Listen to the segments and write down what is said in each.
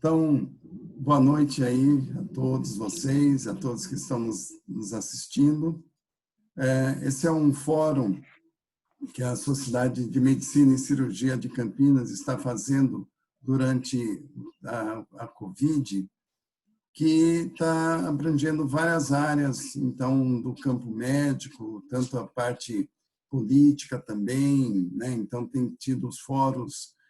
Então, boa noite aí a todos vocês, a todos que estão nos assistindo. Esse é um fórum que a Sociedade de Medicina e Cirurgia de Campinas está fazendo durante a Covid, que está abrangendo várias áreas, então, do campo médico, tanto a parte política também, né? Então, tem tido os fóruns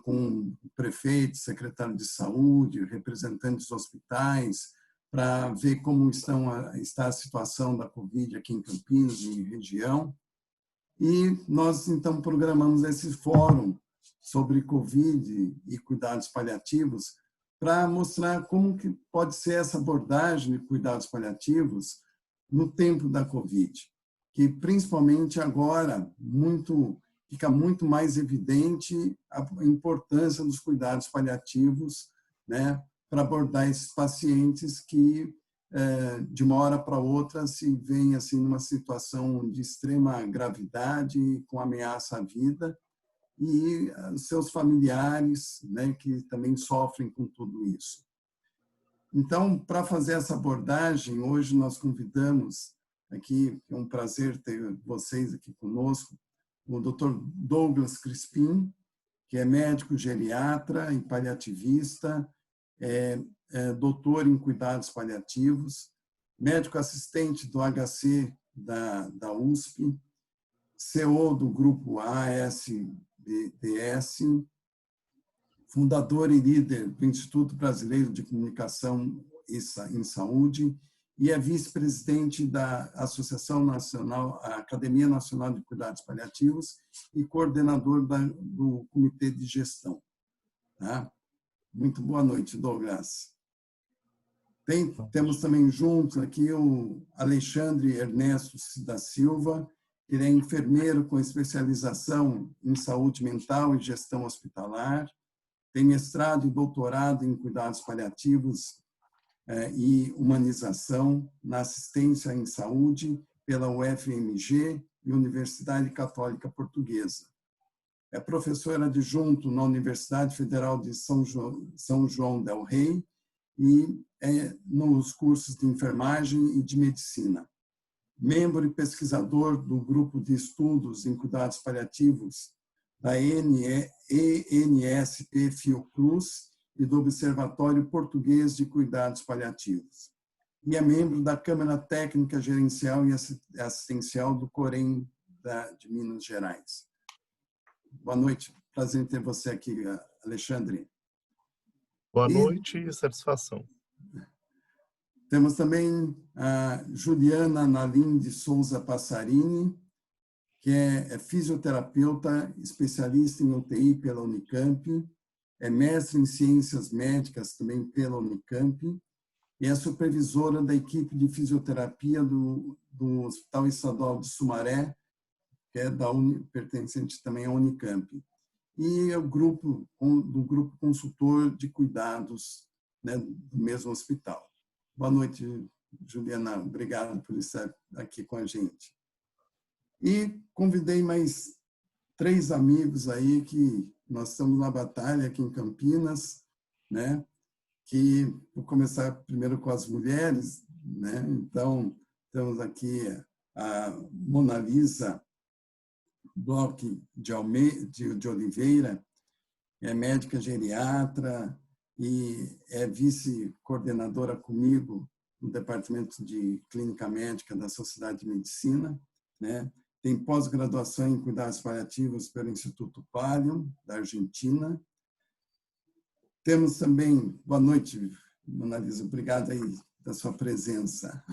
com prefeitos, secretário de saúde, representantes dos hospitais, para ver como está a situação da Covid aqui em Campinas e região. E nós, então, programamos esse fórum sobre Covid e cuidados paliativos para mostrar como que pode ser essa abordagem de cuidados paliativos no tempo da Covid, que principalmente agora fica muito mais evidente a importância dos cuidados paliativos, né, para abordar esses pacientes que de uma hora para outra se veem assim numa situação de extrema gravidade, com ameaça à vida, e seus familiares, né, que também sofrem com tudo isso. Então, para fazer essa abordagem, hoje nós convidamos aqui, é um prazer ter vocês aqui conosco, o Dr. Douglas Crispim, que é médico geriatra e paliativista, doutor em cuidados paliativos, médico assistente do HC da USP, CEO do grupo ASDS, fundador e líder do Instituto Brasileiro de Comunicação em Saúde e é vice-presidente da Associação Nacional, a Academia Nacional de Cuidados Paliativos e coordenador do Comitê de Gestão. Tá? Muito boa noite, Douglas. Temos também juntos aqui o Alexandre Ernesto da Silva, ele é enfermeiro com especialização em saúde mental e gestão hospitalar, tem mestrado e doutorado em cuidados paliativos e humanização na assistência em saúde pela UFMG e Universidade Católica Portuguesa. É professor adjunto na Universidade Federal de São João del Rei e nos cursos de enfermagem e de medicina. Membro e pesquisador do Grupo de Estudos em Cuidados Paliativos da ENSP Fiocruz e do Observatório Português de Cuidados Paliativos. E é membro da Câmara Técnica Gerencial e Assistencial do COREM de Minas Gerais. Boa noite, prazer em ter você aqui, Alexandre. Boa noite e satisfação. Temos também a Juliana Nalim de Souza Passarini, que é fisioterapeuta, especialista em UTI pela Unicamp, é mestre em ciências médicas também pela Unicamp e é supervisora da equipe de fisioterapia do Hospital Estadual de Sumaré, que é pertencente também à Unicamp. E é do grupo consultor de cuidados, né, do mesmo hospital. Boa noite, Juliana. Obrigado por estar aqui com a gente. E convidei mais 3 amigos aí que nós estamos na batalha aqui em Campinas, né? Que vou começar primeiro com as mulheres, né? Então, temos aqui a Mona Lisa Bloch de Oliveira, é médica geriatra e é vice-coordenadora comigo no Departamento de Clínica Médica da Sociedade de Medicina, né? Tem pós-graduação em cuidados paliativos pelo Instituto Pallium, da Argentina. Temos também, boa noite, Mona Lisa, obrigado aí da sua presença.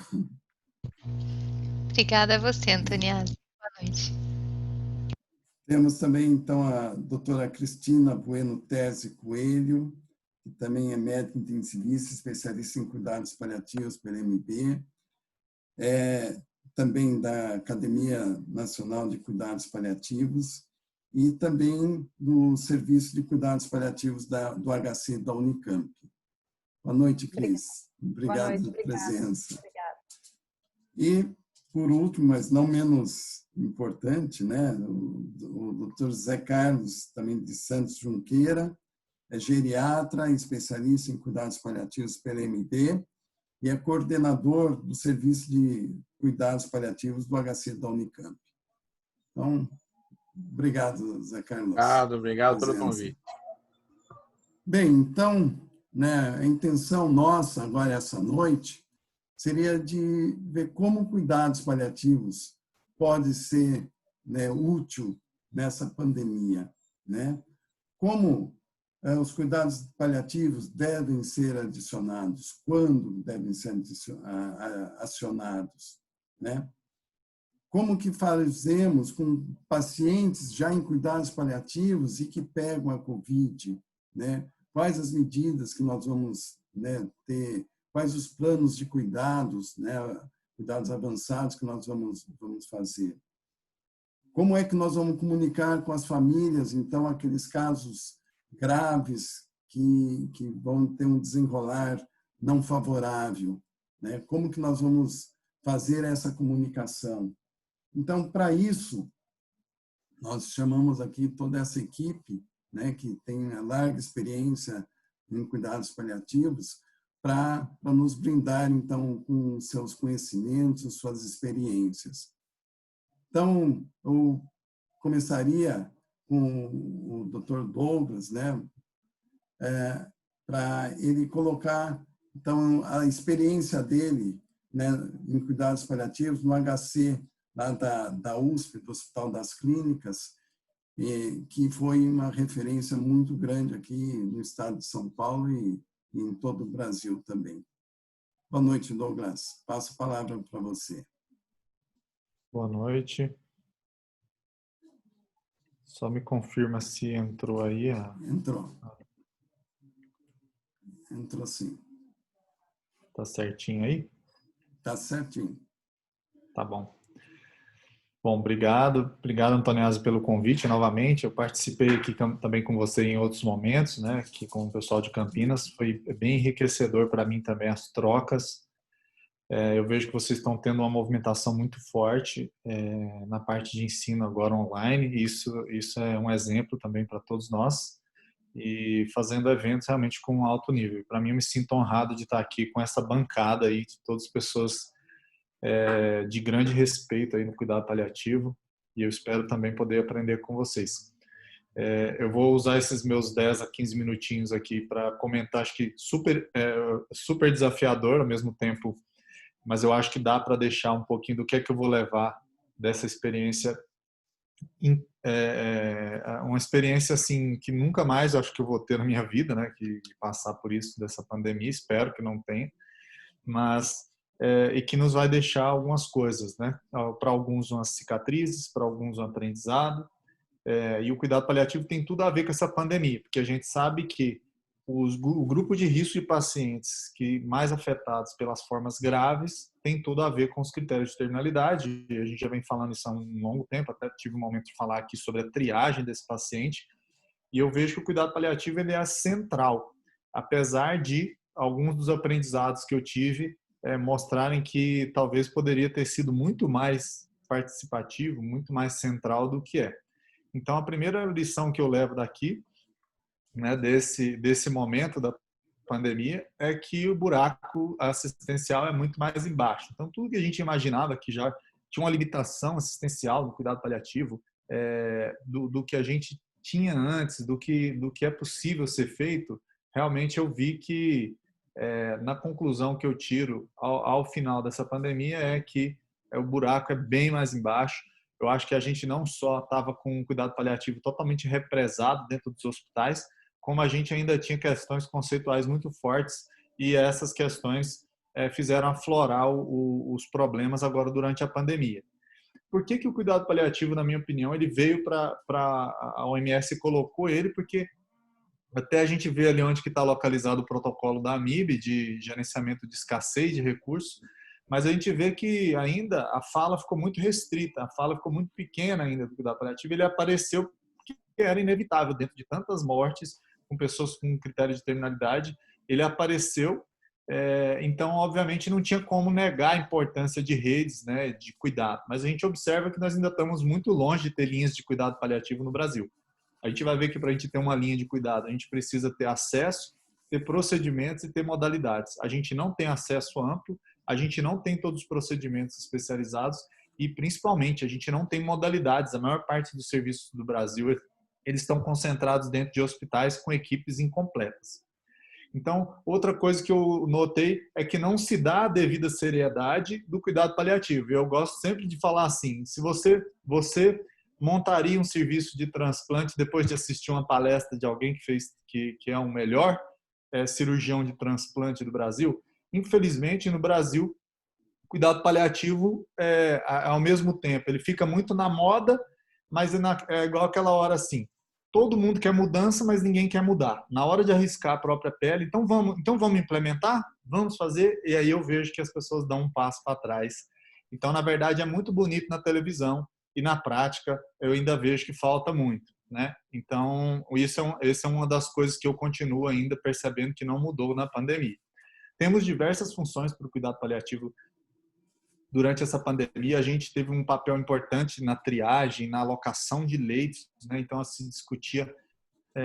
Obrigada a você, Antoniazzi. Boa noite. Temos também, então, a doutora Cristina Bueno Tese Coelho, que também é médica intensivista, especialista em cuidados paliativos pela MB, também da Academia Nacional de Cuidados Paliativos e também do Serviço de Cuidados Paliativos do HC da Unicamp. Doutora noite, Cris. Obrigado pela presença. Obrigada. E, por último, mas não menos importante, né, o Dr. Zé Carlos, também de Santos Junqueira, é geriatra, especialista em cuidados paliativos pela MD e é coordenador do Serviço de Cuidados Paliativos do HC da Unicamp. Então, obrigado, Zé Carlos. Obrigado pelo convite. Bem, então, né, a intenção nossa agora essa noite seria de ver como cuidados paliativos pode ser, né, útil nessa pandemia, né? Como os cuidados paliativos devem ser adicionados, quando devem ser acionados, né? Como que fazemos com pacientes já em cuidados paliativos e que pegam a COVID, né? Quais as medidas que nós vamos, né, ter, quais os planos de cuidados, né, cuidados avançados que nós vamos fazer. Como é que nós vamos comunicar com as famílias, então, aqueles casos graves que vão ter um desenrolar não favorável, né? Como que nós vamos fazer essa comunicação? Então, para isso, nós chamamos aqui toda essa equipe, né, que tem larga experiência em cuidados paliativos, para nos brindar, então, com seus conhecimentos, suas experiências. Então, eu começaria com o Dr. Douglas, né, para ele colocar, então, a experiência dele, né, em cuidados paliativos no HC, lá da USP, do Hospital das Clínicas, que foi uma referência muito grande aqui no estado de São Paulo e em todo o Brasil também. Boa noite, Douglas. Passo a palavra para você. Boa noite. Só me confirma se entrou aí. Entrou. Entrou sim. Tá certinho aí? Tá certinho. Tá bom. Bom, obrigado. Obrigado, Antoniazzi, pelo convite novamente. Eu participei aqui também com você em outros momentos, né? Aqui com o pessoal de Campinas. Foi bem enriquecedor para mim também as trocas. Eu vejo que vocês estão tendo uma movimentação muito forte na parte de ensino agora online. Isso é um exemplo também para todos nós. E fazendo eventos realmente com alto nível. Para mim, eu me sinto honrado de estar aqui com essa bancada aí de todas as pessoas de grande respeito aí no cuidado paliativo, e eu espero também poder aprender com vocês. Eu vou usar esses meus 10 a 15 minutinhos aqui para comentar, acho que super desafiador ao mesmo tempo, mas eu acho que dá para deixar um pouquinho do que é que eu vou levar dessa experiência, uma experiência assim que nunca mais acho que eu vou ter na minha vida, né, que passar por isso dessa pandemia, espero que não tenha, mas e que nos vai deixar algumas coisas, né? Para alguns umas cicatrizes, para alguns um aprendizado. E o cuidado paliativo tem tudo a ver com essa pandemia, porque a gente sabe que o grupo de risco de pacientes que mais afetados pelas formas graves tem tudo a ver com os critérios de terminalidade. E a gente já vem falando isso há um longo tempo, até tive um momento de falar aqui sobre a triagem desse paciente. E eu vejo que o cuidado paliativo ele é central, apesar de alguns dos aprendizados que eu tive mostrarem que talvez poderia ter sido muito mais participativo, muito mais central do que é. Então, a primeira lição que eu levo daqui, né, desse momento da pandemia, é que o buraco assistencial é muito mais embaixo. Então, tudo que a gente imaginava que já tinha uma limitação assistencial no cuidado paliativo, do que a gente tinha antes, do que é possível ser feito, realmente eu vi que na conclusão que eu tiro ao final dessa pandemia é que o buraco é bem mais embaixo. Eu acho que a gente não só estava com um cuidado paliativo totalmente represado dentro dos hospitais, como a gente ainda tinha questões conceituais muito fortes e essas questões fizeram aflorar os problemas agora durante a pandemia. Por que o cuidado paliativo, na minha opinião, ele veio para a OMS e colocou ele? Porque até a gente vê ali onde que está localizado o protocolo da AMIB de gerenciamento de escassez de recursos, mas a gente vê que ainda a fala ficou muito restrita, a fala ficou muito pequena ainda do cuidado paliativo. Ele apareceu que era inevitável dentro de tantas mortes com pessoas com critério de terminalidade, ele apareceu. Então, obviamente, não tinha como negar a importância de redes, né, de cuidado, mas a gente observa que nós ainda estamos muito longe de ter linhas de cuidado paliativo no Brasil. A gente vai ver que para a gente ter uma linha de cuidado, a gente precisa ter acesso, ter procedimentos e ter modalidades. A gente não tem acesso amplo, a gente não tem todos os procedimentos especializados e, principalmente, a gente não tem modalidades. A maior parte dos serviços do Brasil, eles estão concentrados dentro de hospitais com equipes incompletas. Então, outra coisa que eu notei é que não se dá a devida seriedade do cuidado paliativo. Eu gosto sempre de falar assim, se você montaria um serviço de transplante depois de assistir uma palestra de alguém que é o melhor cirurgião de transplante do Brasil? Infelizmente, no Brasil, o cuidado paliativo, ao mesmo tempo, ele fica muito na moda, mas é igual aquela hora assim, todo mundo quer mudança, mas ninguém quer mudar. Na hora de arriscar a própria pele, então vamos implementar? Vamos fazer? E aí eu vejo que as pessoas dão um passo para trás. Então, na verdade, é muito bonito na televisão e na prática eu ainda vejo que falta muito, né? Então, essa é uma das coisas que eu continuo ainda percebendo que não mudou na pandemia. Temos diversas funções para o cuidado paliativo. Durante essa pandemia, a gente teve um papel importante na triagem, na alocação de leitos, né? Então, se discutia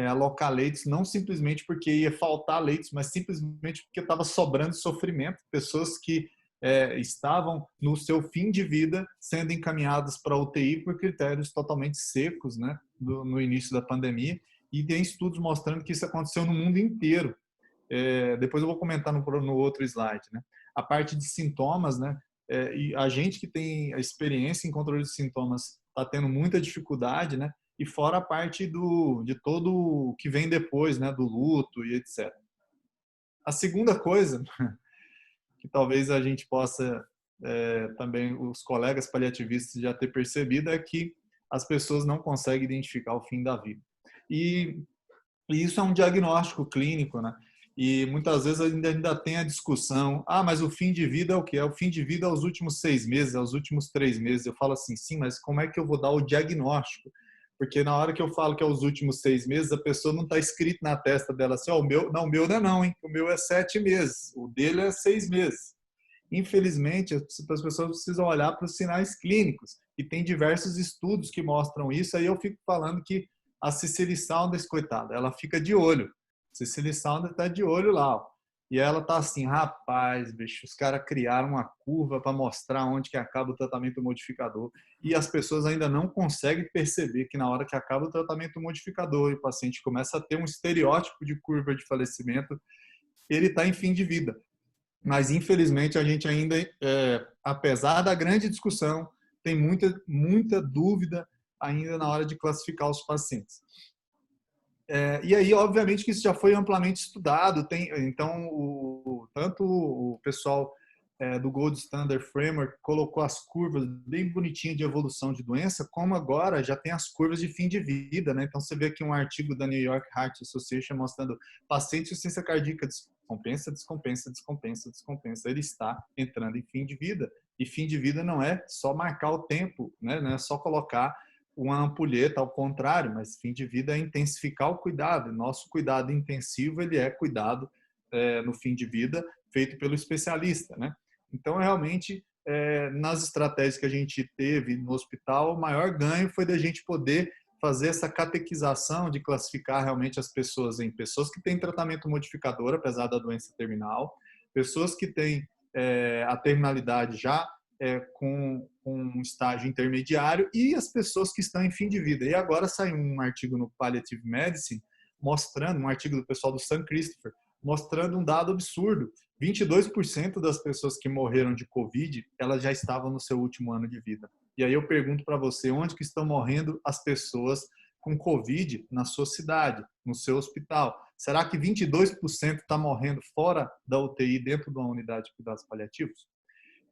alocar leitos, não simplesmente porque ia faltar leitos, mas simplesmente porque estava sobrando sofrimento, pessoas que estavam no seu fim de vida sendo encaminhadas para a UTI por critérios totalmente secos, né? No início da pandemia, e tem estudos mostrando que isso aconteceu no mundo inteiro. Depois eu vou comentar no outro slide, né? A parte de sintomas, né? E a gente que tem a experiência em controle de sintomas está tendo muita dificuldade, né? E fora a parte de todo o que vem depois, né? Do luto e etc. A segunda coisa, que talvez a gente possa, também os colegas paliativistas já ter percebido, é que as pessoas não conseguem identificar o fim da vida. E isso é um diagnóstico clínico, né? E muitas vezes ainda tem a discussão, mas o fim de vida é o quê? É o fim de vida aos últimos 6 meses, aos últimos 3 meses. Eu falo assim, sim, mas como é que eu vou dar o diagnóstico? Porque na hora que eu falo que é os últimos 6 meses, a pessoa não está escrito na testa dela assim, o meu não é não, hein? O meu é 7 meses, o dele é 6 meses. Infelizmente, as pessoas precisam olhar para os sinais clínicos, e tem diversos estudos que mostram isso. Aí eu fico falando que a Cicely Saunders, coitada, ela fica de olho. Cicely Saunders está de olho lá, ó. E ela tá assim, rapaz, bicho, os caras criaram uma curva para mostrar onde que acaba o tratamento modificador, e as pessoas ainda não conseguem perceber que na hora que acaba o tratamento modificador e o paciente começa a ter um estereótipo de curva de falecimento, ele está em fim de vida. Mas, infelizmente, a gente ainda, apesar da grande discussão, tem muita dúvida ainda na hora de classificar os pacientes. E aí, obviamente, que isso já foi amplamente estudado. Então, tanto o pessoal do Gold Standard Framework colocou as curvas bem bonitinhas de evolução de doença, como agora já tem as curvas de fim de vida, né? Então, você vê aqui um artigo da New York Heart Association mostrando paciente de insuficiência cardíaca descompensa. Ele está entrando em fim de vida. E fim de vida não é só marcar o tempo, né? Não é só colocar uma ampulheta, ao contrário, mas fim de vida é intensificar o cuidado. Nosso cuidado intensivo, ele é cuidado no fim de vida, feito pelo especialista, né? Então, realmente, nas estratégias que a gente teve no hospital, o maior ganho foi da gente poder fazer essa catequização de classificar realmente as pessoas em pessoas que têm tratamento modificador, apesar da doença terminal, pessoas que têm a terminalidade já com um estágio intermediário, e as pessoas que estão em fim de vida. E agora saiu um artigo no Palliative Medicine, mostrando, um artigo do pessoal do St. Christopher, mostrando um dado absurdo. 22% das pessoas que morreram de Covid, elas já estavam no seu último ano de vida. E aí eu pergunto para você, onde que estão morrendo as pessoas com Covid na sua cidade, no seu hospital? Será que 22% está morrendo fora da UTI, dentro de uma unidade de cuidados paliativos?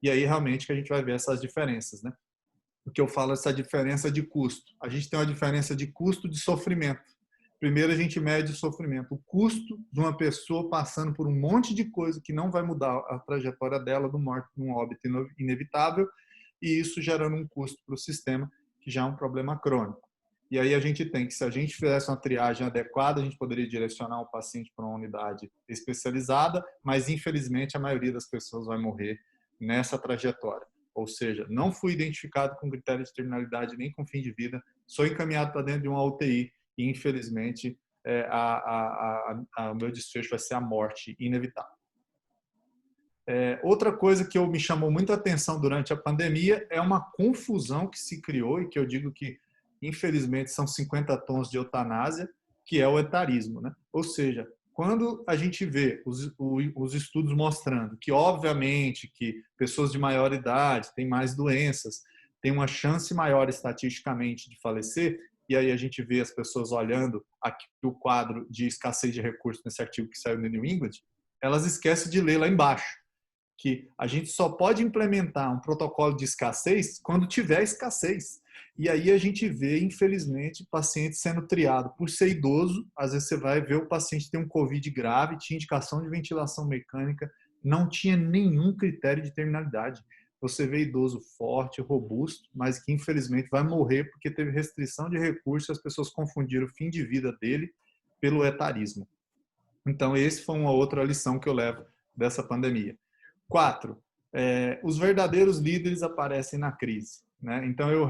E aí realmente que a gente vai ver essas diferenças, né? O que eu falo, essa diferença de custo. A gente tem uma diferença de custo de sofrimento. Primeiro a gente mede o sofrimento, o custo de uma pessoa passando por um monte de coisa que não vai mudar a trajetória dela do morte, de um óbito inevitável, e isso gerando um custo para o sistema, que já é um problema crônico. E aí a gente tem que, se a gente fizesse uma triagem adequada, a gente poderia direcionar o paciente para uma unidade especializada, mas infelizmente a maioria das pessoas vai morrer nessa trajetória. Ou seja, não fui identificado com critério de terminalidade nem com fim de vida, sou encaminhado para dentro de uma UTI, e infelizmente o meu desfecho vai ser a morte inevitável. Outra coisa que me chamou muita atenção durante a pandemia é uma confusão que se criou e que eu digo que, infelizmente, são 50 tons de eutanásia, que é o etarismo, né? Ou seja, quando a gente vê os estudos mostrando que, obviamente, que pessoas de maior idade têm mais doenças, têm uma chance maior estatisticamente de falecer, e aí a gente vê as pessoas olhando aqui o quadro de escassez de recursos nesse artigo que saiu no New England, elas esquecem de ler lá embaixo, que a gente só pode implementar um protocolo de escassez quando tiver escassez. E aí a gente vê, infelizmente, paciente sendo triado por ser idoso. Às vezes você vai ver o paciente tem um COVID grave, tinha indicação de ventilação mecânica, não tinha nenhum critério de terminalidade. Você vê idoso forte, robusto, mas que infelizmente vai morrer porque teve restrição de recursos, as pessoas confundiram o fim de vida dele pelo etarismo. Então, esse foi uma outra lição que eu levo dessa pandemia. 4, os verdadeiros líderes aparecem na crise, né? Então eu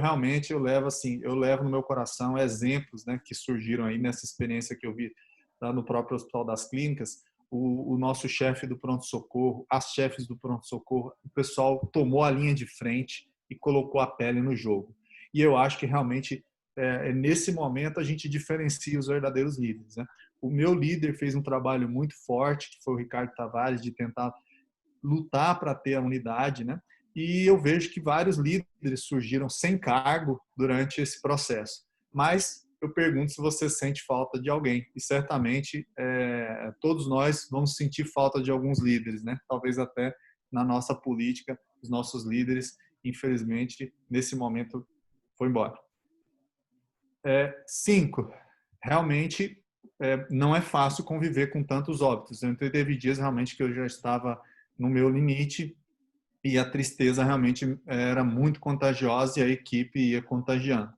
levo no meu coração exemplos, né, que surgiram aí nessa experiência que eu vi lá no próprio Hospital das Clínicas. O nosso chefe do pronto-socorro, as chefes do pronto-socorro, o pessoal tomou a linha de frente e colocou a pele no jogo. E eu acho que realmente nesse momento a gente diferencia os verdadeiros líderes, né? O meu líder fez um trabalho muito forte, que foi o Ricardo Tavares, de tentar lutar para ter a unidade, né? E eu vejo que vários líderes surgiram sem cargo durante esse processo. Mas eu pergunto se você sente falta de alguém. E certamente todos nós vamos sentir falta de alguns líderes, né? Talvez até na nossa política, os nossos líderes, infelizmente, nesse momento, foi embora. 5, realmente não é fácil conviver com tantos óbitos. Então, teve dias realmente que eu já estava no meu limite e a tristeza realmente era muito contagiosa e a equipe ia contagiando.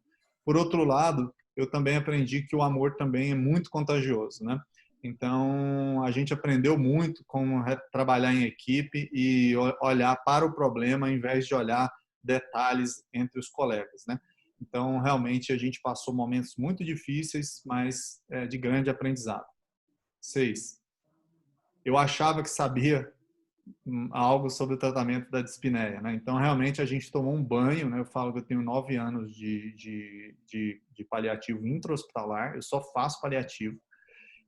Por outro lado, eu também aprendi que o amor também é muito contagioso, né? Então, a gente aprendeu muito como trabalhar em equipe e olhar para o problema ao invés de olhar detalhes entre os colegas, né? Então, realmente, a gente passou momentos muito difíceis, mas de grande aprendizado. 6. Eu achava que sabia algo sobre o tratamento da dispneia, né? Então, realmente, a gente tomou um banho, né? Eu falo que eu tenho 9 anos de paliativo intra-hospitalar, eu só faço paliativo,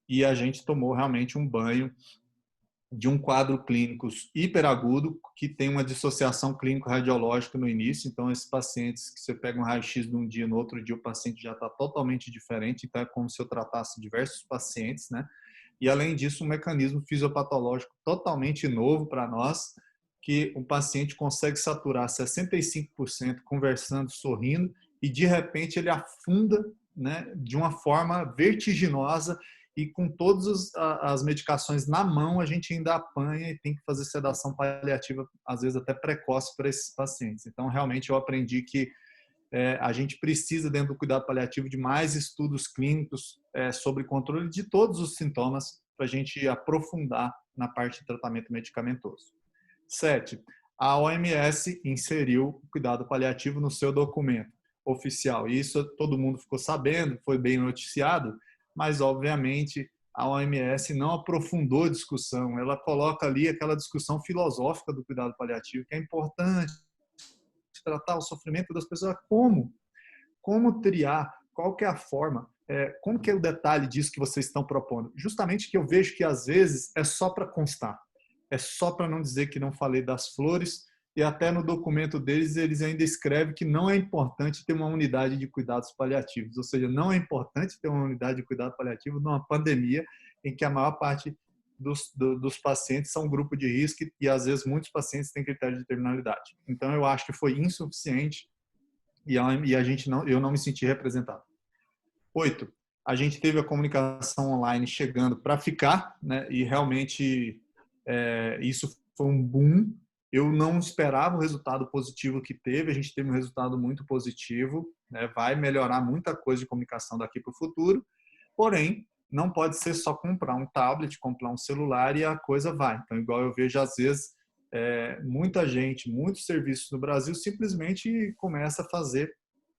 e a gente tomou realmente um banho de um quadro clínico hiperagudo, que tem uma dissociação clínico-radiológica no início. Então, esses pacientes que você pega um raio-x de um dia, no outro dia o paciente já está totalmente diferente, então é como se eu tratasse diversos pacientes, né? E, além disso, um mecanismo fisiopatológico totalmente novo para nós, que o paciente consegue saturar 65% conversando, sorrindo, e, de repente, ele afunda, né, de uma forma vertiginosa, e com todas as medicações na mão, a gente ainda apanha e tem que fazer sedação paliativa, às vezes até precoce, para esses pacientes. Então, realmente, eu aprendi que a gente precisa, dentro do cuidado paliativo, de mais estudos clínicos sobre controle de todos os sintomas para a gente aprofundar na parte de tratamento medicamentoso. 7. A OMS inseriu o cuidado paliativo no seu documento oficial. E isso todo mundo ficou sabendo, foi bem noticiado, mas, obviamente, a OMS não aprofundou a discussão. Ela coloca ali aquela discussão filosófica do cuidado paliativo, que é importante tratar o sofrimento das pessoas. Como triar? Qual que é a forma? Como que é o detalhe disso que vocês estão propondo? Justamente que eu vejo que, às vezes, é só para constar. É só para não dizer que não falei das flores, e até no documento deles, eles ainda escrevem que não é importante ter uma unidade de cuidados paliativos. Ou seja, não é importante ter uma unidade de cuidado paliativo numa pandemia em que a maior parte dos pacientes são um grupo de risco e, às vezes, muitos pacientes têm critério de terminalidade. Então, eu acho que foi insuficiente e eu não me senti representado. 8. A gente teve a comunicação online chegando para ficar, né? E realmente isso foi um boom. Eu não esperava o resultado positivo que teve, a gente teve um resultado muito positivo, né? Vai melhorar muita coisa de comunicação daqui para o futuro, porém, não pode ser só comprar um tablet, comprar um celular e a coisa vai. Então, igual eu vejo, às vezes, muita gente, muitos serviços no Brasil simplesmente começa a fazer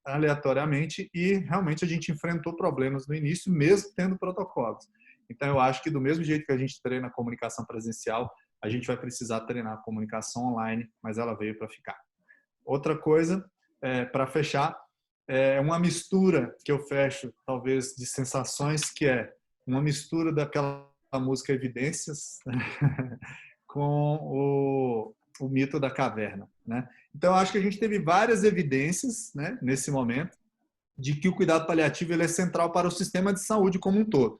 aleatoriamente e realmente a gente enfrentou problemas no início, mesmo tendo protocolos. Então, eu acho que do mesmo jeito que a gente treina a comunicação presencial, a gente vai precisar treinar a comunicação online, mas ela veio para ficar. Outra coisa, para fechar, é uma mistura que eu fecho, talvez, de sensações, que é uma mistura daquela música Evidências com o mito da caverna, né? Então, eu acho que a gente teve várias evidências, né, nesse momento, de que o cuidado paliativo ele é central para o sistema de saúde como um todo.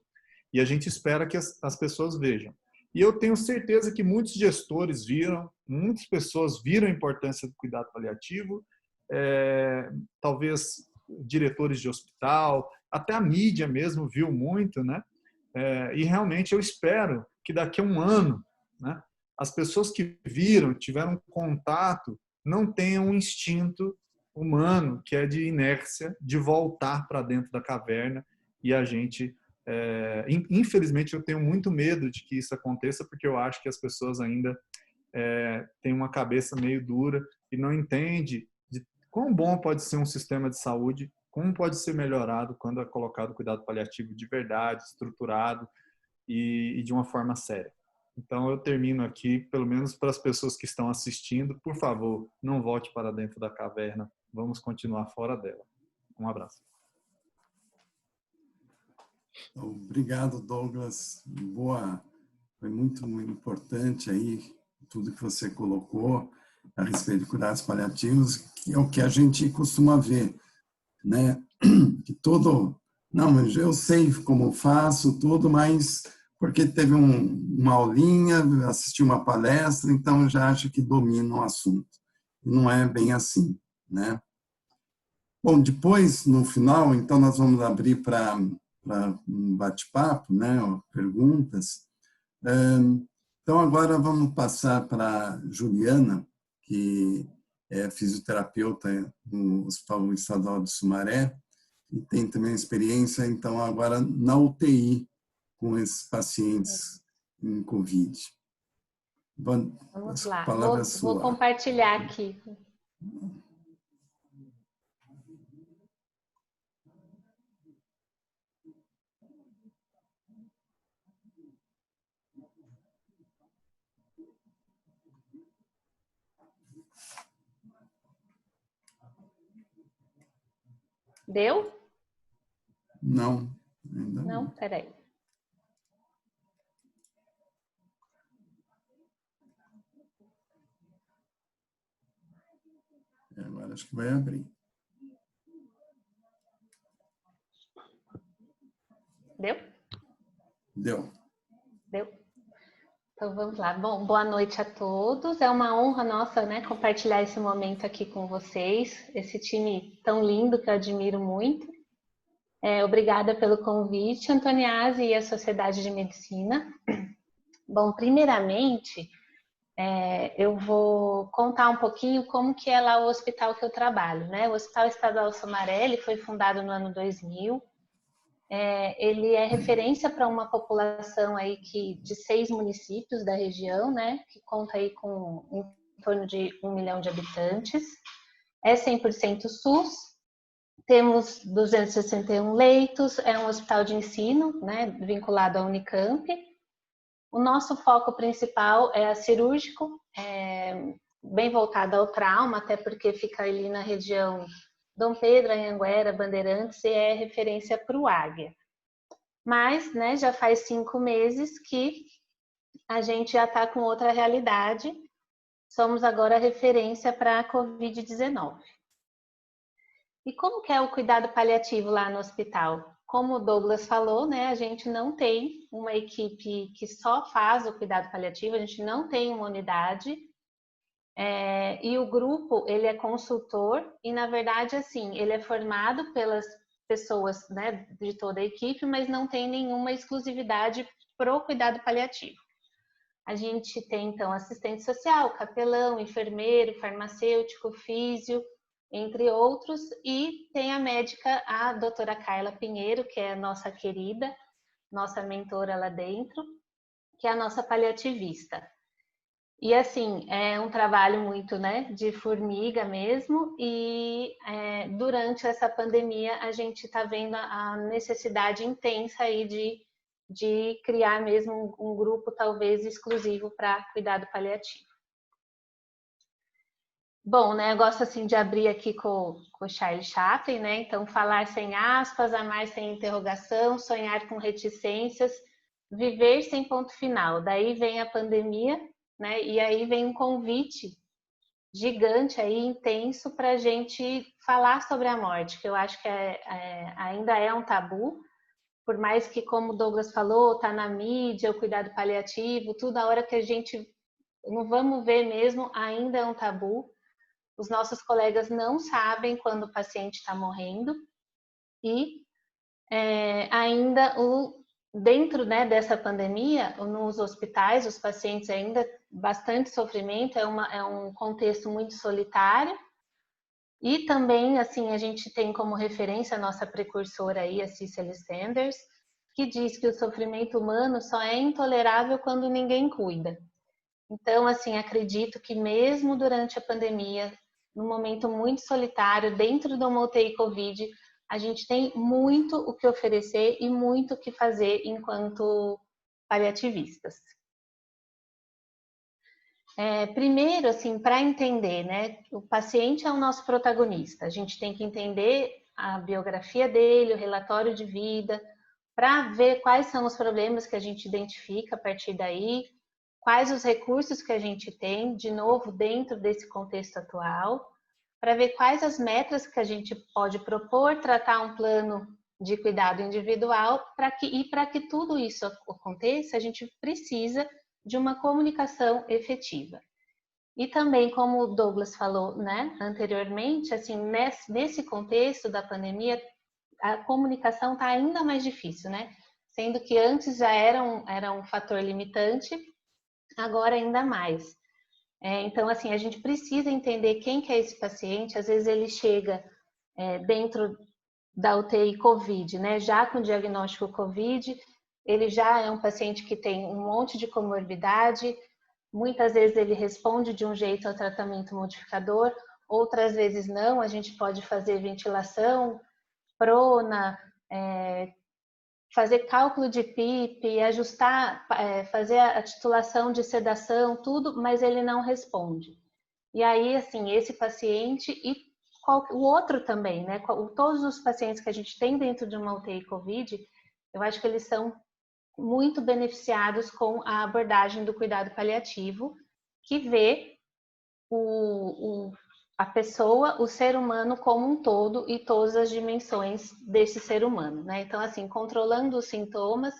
E a gente espera que as pessoas vejam. E eu tenho certeza que muitos gestores viram, muitas pessoas viram a importância do cuidado paliativo, talvez diretores de hospital, até a mídia mesmo viu muito, né? E realmente eu espero que daqui a um ano, né, as pessoas que viram, tiveram contato, não tenham um instinto humano, que é de inércia, de voltar para dentro da caverna e a gente... infelizmente, eu tenho muito medo de que isso aconteça, porque eu acho que as pessoas ainda têm uma cabeça meio dura e não entendem de quão bom pode ser um sistema de saúde, como pode ser melhorado quando é colocado cuidado paliativo de verdade, estruturado e de uma forma séria. Então, eu termino aqui, pelo menos para as pessoas que estão assistindo, por favor, não volte para dentro da caverna, vamos continuar fora dela. Um abraço. Obrigado, Douglas. Foi muito importante aí tudo que você colocou a respeito de cuidados paliativos, que é o que a gente costuma ver, né? Que não, mas eu sei como faço tudo, mas porque teve uma aulinha, assisti uma palestra, então já acho que domina o assunto. Não é bem assim, né? Bom, depois, no final, então nós vamos abrir para um bate-papo, né? Perguntas. Então, agora vamos passar para Juliana, que é fisioterapeuta no Hospital Estadual de Sumaré e tem também experiência, então, agora na UTI com esses pacientes em Covid. Vamos A lá, palavra é vou sua. compartilhar aqui. Deu? Não, ainda Não, não. peraí. Agora acho que vai abrir. Deu? Deu. Deu. Então vamos lá. Bom, boa noite a todos. É uma honra nossa, né, compartilhar esse momento aqui com vocês, esse time tão lindo que eu admiro muito. Obrigada pelo convite, Antoniazzi e a Sociedade de Medicina. Bom, primeiramente, eu vou contar um pouquinho como que é lá o hospital que eu trabalho, né? O Hospital Estadual Sumaré, ele foi fundado no ano 2000. Ele é referência para uma população aí de 6 municípios da região, né? Que conta aí com em torno de 1 milhão de habitantes. É 100% SUS. Temos 261 leitos, é um hospital de ensino, né, vinculado à Unicamp. O nosso foco principal é cirúrgico, bem voltado ao trauma, até porque fica ali na região Dom Pedro, Anhanguera, Bandeirantes, e é referência para o Águia. Mas, né, já faz 5 meses que a gente já está com outra realidade. Somos agora referência para a Covid-19. E como que é o cuidado paliativo lá no hospital? Como o Douglas falou, né, a gente não tem uma equipe que só faz o cuidado paliativo, a gente não tem uma unidade, e o grupo, ele é consultor e, na verdade, assim, ele é formado pelas pessoas, né, de toda a equipe, mas não tem nenhuma exclusividade para o cuidado paliativo. A gente tem, então, assistente social, capelão, enfermeiro, farmacêutico, físio, entre outros, e tem a médica, a doutora Carla Pinheiro, que é a nossa querida, nossa mentora lá dentro, que é a nossa paliativista. E assim, é um trabalho muito, né, de formiga mesmo, e durante essa pandemia a gente está vendo a necessidade intensa aí de criar mesmo um grupo talvez exclusivo para cuidado paliativo. Bom, né, eu gosto assim de abrir aqui com o Charles Chaplin, né, então falar sem aspas, amar sem interrogação, sonhar com reticências, viver sem ponto final. Daí vem a pandemia, né, e aí vem um convite gigante aí, intenso, para a gente falar sobre a morte, que eu acho que ainda é um tabu, por mais que, como o Douglas falou, está na mídia, o cuidado paliativo, tudo, a hora que a gente não vamos ver mesmo, ainda é um tabu. Os nossos colegas não sabem quando o paciente está morrendo e ainda dentro, né, dessa pandemia, nos hospitais, os pacientes ainda bastante sofrimento, é um contexto muito solitário. E também, assim, a gente tem como referência a nossa precursora aí, a Cicely Sanders, que diz que o sofrimento humano só é intolerável quando ninguém cuida. Então, assim, acredito que mesmo durante a pandemia, num momento muito solitário, dentro de uma UTI Covid, a gente tem muito o que oferecer e muito o que fazer enquanto paliativistas. Primeiro, assim, para entender, né, o paciente é o nosso protagonista. A gente tem que entender a biografia dele, o relatório de vida, para ver quais são os problemas que a gente identifica a partir daí, quais os recursos que a gente tem, de novo, dentro desse contexto atual, para ver quais as metas que a gente pode propor, tratar um plano de cuidado individual, para que tudo isso aconteça, a gente precisa de uma comunicação efetiva. E também, como o Douglas falou, né, anteriormente, assim, nesse contexto da pandemia, a comunicação está ainda mais difícil, né? Sendo que antes já era um fator limitante, agora ainda mais. Então, assim, a gente precisa entender quem que é esse paciente. Às vezes ele chega dentro da UTI COVID, né? Já com diagnóstico COVID, ele já é um paciente que tem um monte de comorbidade. Muitas vezes ele responde de um jeito ao tratamento modificador, outras vezes não. A gente pode fazer ventilação, prona, fazer cálculo de PIP, ajustar, fazer a titulação de sedação, tudo, mas ele não responde. E aí, assim, esse paciente e o outro também, né? Todos os pacientes que a gente tem dentro de uma UTI COVID, eu acho que eles são muito beneficiados com a abordagem do cuidado paliativo, que vê a pessoa, o ser humano como um todo e todas as dimensões desse ser humano, né? Então, assim, controlando os sintomas,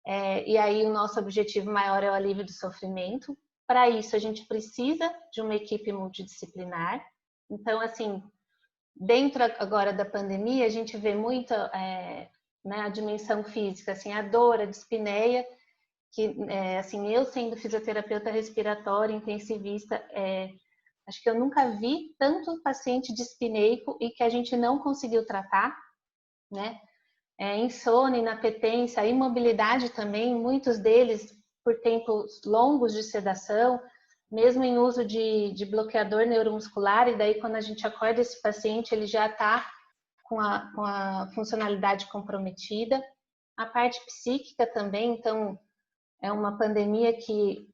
e aí o nosso objetivo maior é o alívio do sofrimento. Para isso, a gente precisa de uma equipe multidisciplinar. Então, assim, dentro agora da pandemia, a gente vê muito né, a dimensão física, assim, a dor, a dispneia, que, assim, eu sendo fisioterapeuta respiratória, intensivista, acho que eu nunca vi tanto paciente dispneico e que a gente não conseguiu tratar, né? Insônia, inapetência, imobilidade também, muitos deles por tempos longos de sedação, mesmo em uso de bloqueador neuromuscular, e daí quando a gente acorda esse paciente, ele já está com a funcionalidade comprometida. A parte psíquica também, então, é uma pandemia que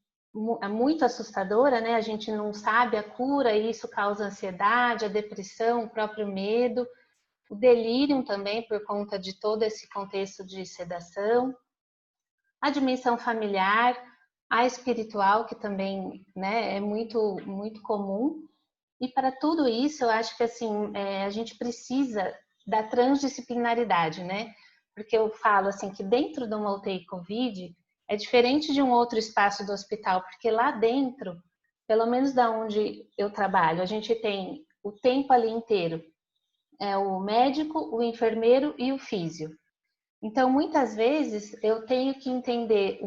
é muito assustadora, né? A gente não sabe a cura e isso causa ansiedade, a depressão, o próprio medo, o delírio também por conta de todo esse contexto de sedação, a dimensão familiar, a espiritual, que também, né, é muito, muito comum. E para tudo isso, eu acho que assim, a gente precisa da transdisciplinaridade, né? Porque eu falo assim que dentro de uma UTI COVID é diferente de um outro espaço do hospital, porque lá dentro, pelo menos da onde eu trabalho, a gente tem o tempo ali inteiro, o médico, o enfermeiro e o físio. Então, muitas vezes eu tenho que entender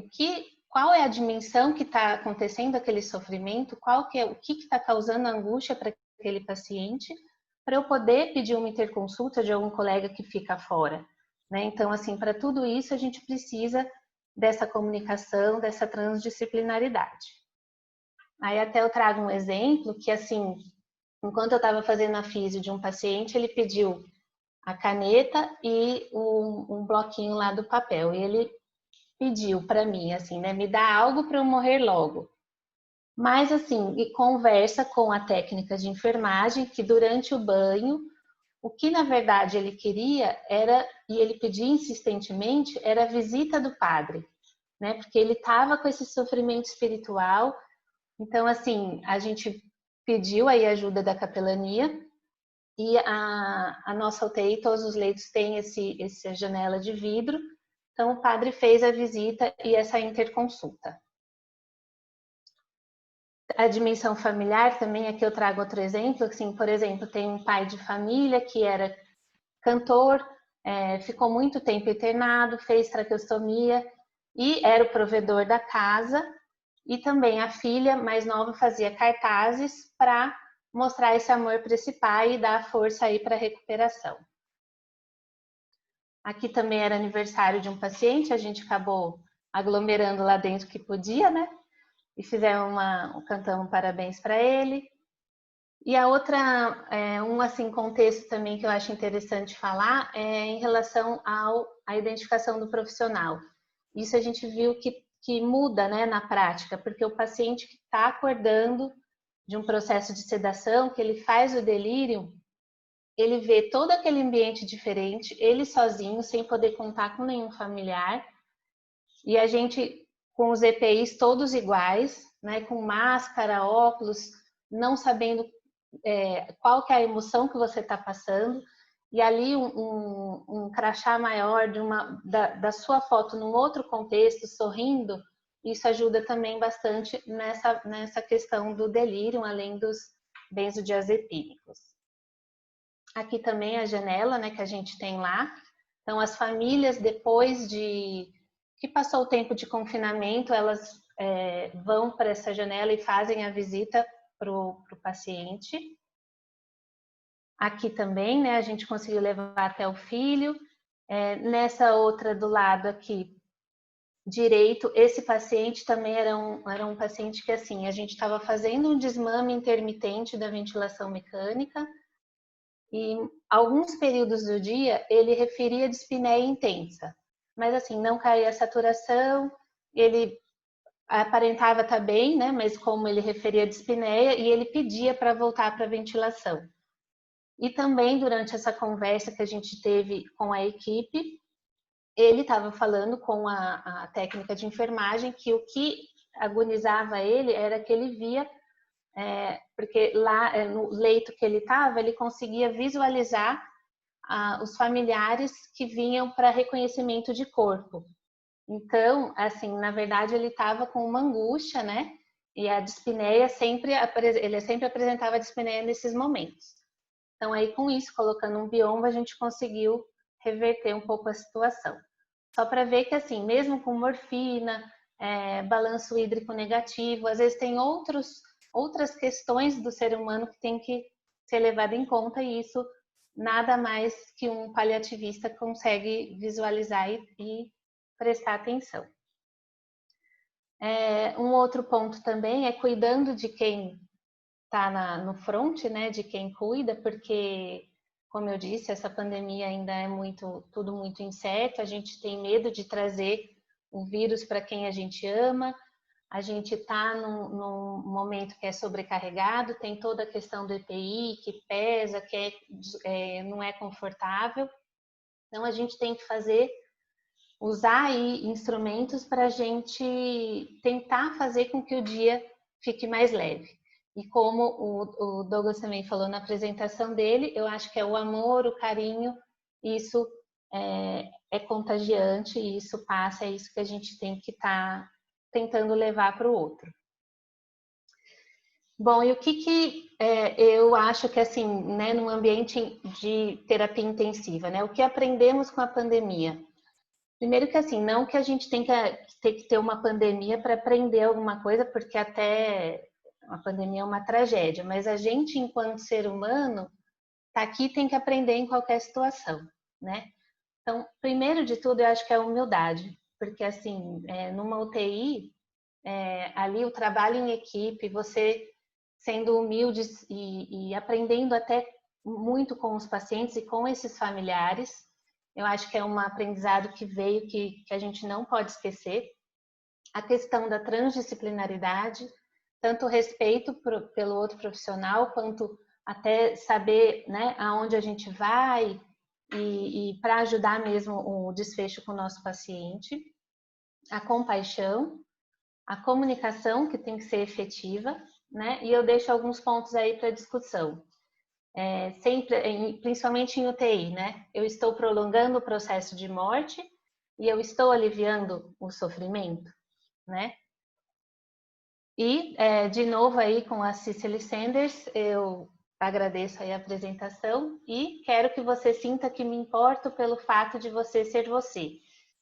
qual é a dimensão que está acontecendo aquele sofrimento, o que está causando angústia para aquele paciente, para eu poder pedir uma interconsulta de algum colega que fica fora, né? Então, assim, para tudo isso a gente precisa dessa comunicação, dessa transdisciplinaridade. Aí até eu trago um exemplo que, assim, enquanto eu estava fazendo a físio de um paciente, ele pediu a caneta e um bloquinho lá do papel. E ele pediu para mim, assim, né, me dá algo para eu morrer logo. Mas, assim, e conversa com a técnica de enfermagem, que durante o banho, o que na verdade ele queria era, e ele pedia insistentemente, era a visita do padre, né? Porque ele estava com esse sofrimento espiritual. Então, assim, a gente pediu aí a ajuda da capelania e a nossa UTI, todos os leitos têm essa janela de vidro. Então, o padre fez a visita e essa interconsulta. A dimensão familiar também, aqui eu trago outro exemplo, assim, por exemplo, tem um pai de família que era cantor, ficou muito tempo internado, fez traqueostomia e era o provedor da casa, e também a filha mais nova fazia cartazes para mostrar esse amor para esse pai e dar força aí para a recuperação. Aqui também era aniversário de um paciente, a gente acabou aglomerando lá dentro que podia, né? E fizemos cantamos parabéns para ele. E a outra, assim, contexto também que eu acho interessante falar é em relação à identificação do profissional. Isso a gente viu que muda, né, na prática, porque o paciente que está acordando de um processo de sedação, que ele faz o delírio, ele vê todo aquele ambiente diferente, ele sozinho, sem poder contar com nenhum familiar, e a gente com os EPIs todos iguais, né, com máscara, óculos, não sabendo qual que é a emoção que você está passando, e ali um crachá maior da sua foto num outro contexto, sorrindo, isso ajuda também bastante nessa questão do delírio, além dos benzodiazepínicos. Aqui também a janela, né, que a gente tem lá. Então, as famílias, depois que passou o tempo de confinamento, elas vão para essa janela e fazem a visita para o paciente. Aqui também, né, a gente conseguiu levar até o filho. Nessa outra do lado aqui, direito, esse paciente também era um paciente que, assim, a gente estava fazendo um desmame intermitente da ventilação mecânica e alguns períodos do dia ele referia dispneia intensa, mas assim, não caía a saturação, ele aparentava estar bem, né, mas como ele referia dispneia e ele pedia para voltar para a ventilação. E também durante essa conversa que a gente teve com a equipe, ele estava falando com a técnica de enfermagem que o que agonizava ele era que ele via, porque lá no leito que ele estava, ele conseguia visualizar os familiares que vinham para reconhecimento de corpo. Então, assim, na verdade ele estava com uma angústia, né? E a dispneia ele sempre apresentava a dispneia nesses momentos. Então, aí com isso, colocando um biombo, a gente conseguiu reverter um pouco a situação. Só para ver que, assim, mesmo com morfina, balanço hídrico negativo, às vezes tem outras questões do ser humano que tem que ser levado em conta, e isso nada mais que um paliativista consegue visualizar e prestar atenção. Um outro ponto também é cuidando de quem está no front, né, de quem cuida, porque, como eu disse, essa pandemia ainda é tudo muito incerto, a gente tem medo de trazer o vírus para quem a gente ama, a gente está num momento que é sobrecarregado, tem toda a questão do EPI, que pesa, que não é confortável, então a gente tem que usar aí instrumentos para a gente tentar fazer com que o dia fique mais leve. E como o Douglas também falou na apresentação dele, eu acho que é o amor, o carinho, isso é contagiante, e isso passa, é isso que a gente tem que estar tentando levar para o outro. Bom, e o que eu acho que, assim, né, num ambiente de terapia intensiva, né, o que aprendemos com a pandemia? Primeiro que, assim, não que a gente tem que ter uma pandemia para aprender alguma coisa, porque até a pandemia é uma tragédia, mas a gente, enquanto ser humano, tá aqui, tem que aprender em qualquer situação, né? Então, primeiro de tudo, eu acho que é a humildade, porque, assim, numa UTI, ali o trabalho em equipe, você sendo humilde e aprendendo até muito com os pacientes e com esses familiares. Eu acho que é um aprendizado que veio, que a gente não pode esquecer. A questão da transdisciplinaridade, tanto o respeito pelo outro profissional, quanto até saber, né, aonde a gente vai e para ajudar mesmo o desfecho com o nosso paciente. A compaixão, a comunicação, que tem que ser efetiva, né? E eu deixo alguns pontos aí para discussão. Sempre, principalmente em UTI, né? Eu estou prolongando o processo de morte e eu estou aliviando o sofrimento, né? E, de novo aí com a Cicely Sanders, eu agradeço aí a apresentação e quero que você sinta que me importo pelo fato de você ser você.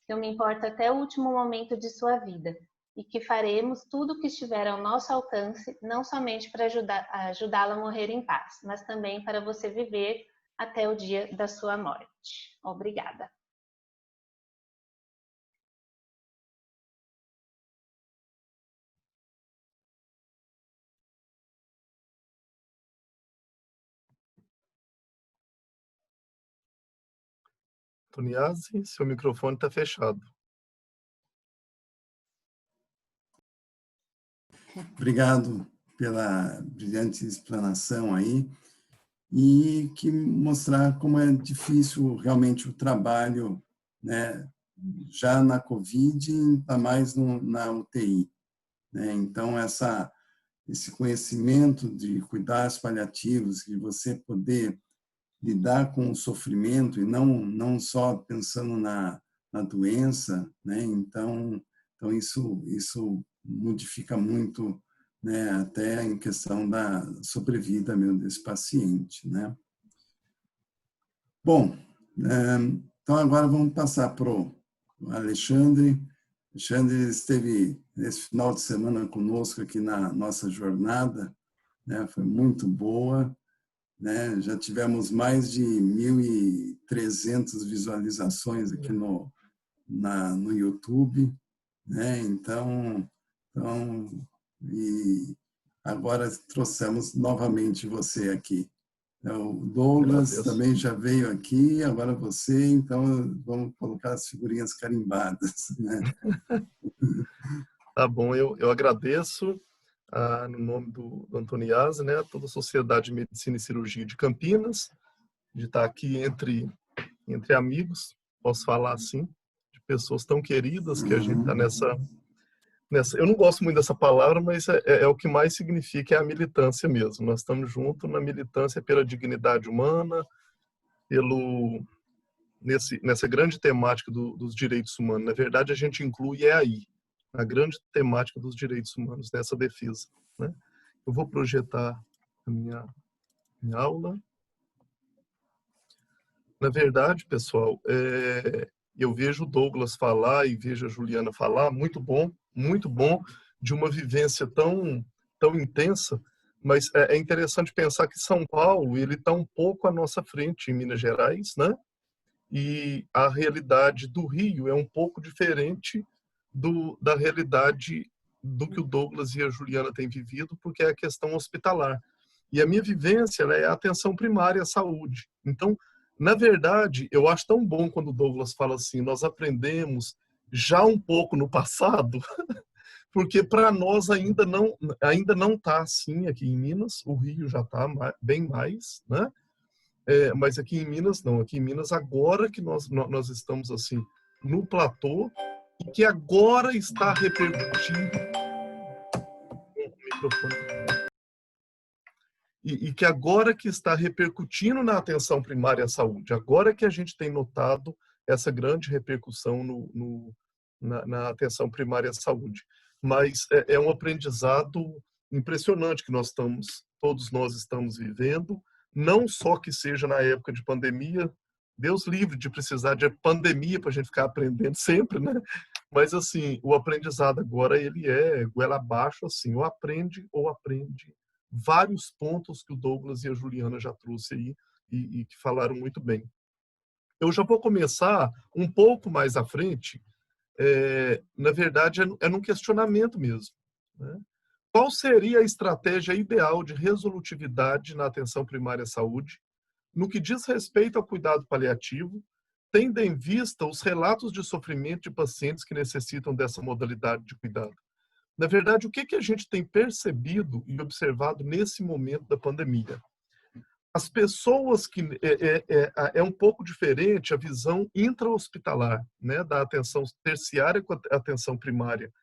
Eu me importo até o último momento de sua vida e que faremos tudo o que estiver ao nosso alcance, não somente para ajudá-la a morrer em paz, mas também para você viver até o dia da sua morte. Obrigada. Toniase, seu microfone está fechado. Obrigado pela brilhante explanação aí e que mostrar como é difícil realmente o trabalho, né, já na COVID, ainda mais na UTI, né? Então, esse conhecimento de cuidados paliativos, de você poder lidar com o sofrimento e não só pensando na doença, né? Então isso modifica muito, né? Até em questão da sobrevida mesmo desse paciente, né? Bom, então agora vamos passar para o Alexandre. Alexandre esteve nesse final de semana conosco aqui na nossa jornada, né? Foi muito boa, né? Já tivemos mais de 1.300 visualizações aqui no YouTube, né? Então, e agora trouxemos novamente você aqui. O Douglas Agradeço. também já veio aqui, agora você, então vamos colocar as figurinhas carimbadas, né? Tá bom, eu agradeço no nome do Antoniase, né, a toda a Sociedade de Medicina e Cirurgia de Campinas, de estar aqui entre amigos, posso falar assim, de pessoas tão queridas que a gente está nessa. Eu não gosto muito dessa palavra, mas é o que mais significa, é a militância mesmo. Nós estamos juntos na militância pela dignidade humana, nessa grande temática dos direitos humanos. Na verdade, a gente inclui aí, a grande temática dos direitos humanos, nessa defesa, né? Eu vou projetar a minha aula. Na verdade, pessoal, eu vejo o Douglas falar e vejo a Juliana falar, muito bom, de uma vivência tão intensa, mas é interessante pensar que São Paulo ele está um pouco à nossa frente em Minas Gerais, né? E a realidade do Rio é um pouco diferente da realidade do que o Douglas e a Juliana têm vivido, porque é a questão hospitalar. E a minha vivência é a atenção primária à saúde. Então, na verdade, eu acho tão bom quando o Douglas fala assim, nós aprendemos já um pouco no passado, porque para nós ainda não está assim aqui em Minas, o Rio já está bem mais, né? Mas aqui em Minas não, aqui em Minas agora que nós estamos assim no platô e que agora está repercutindo o microfone. E que agora que está repercutindo na atenção primária à saúde, agora que a gente tem notado essa grande repercussão na atenção primária à saúde. Mas é um aprendizado impressionante que todos nós estamos vivendo, não só que seja na época de pandemia, Deus livre de precisar de pandemia para a gente ficar aprendendo sempre, né? Mas assim, o aprendizado agora ele é goela abaixo, assim, ou aprende vários pontos que o Douglas e a Juliana já trouxe aí e que falaram muito bem. Eu já vou começar um pouco mais à frente, na verdade, é num questionamento mesmo, né? Qual seria a estratégia ideal de resolutividade na atenção primária à saúde, no que diz respeito ao cuidado paliativo, tendo em vista os relatos de sofrimento de pacientes que necessitam dessa modalidade de cuidado? Na verdade, o que a gente tem percebido e observado nesse momento da pandemia? As pessoas que... É um pouco diferente a visão intra-hospitalar, né, da atenção terciária com a atenção primária.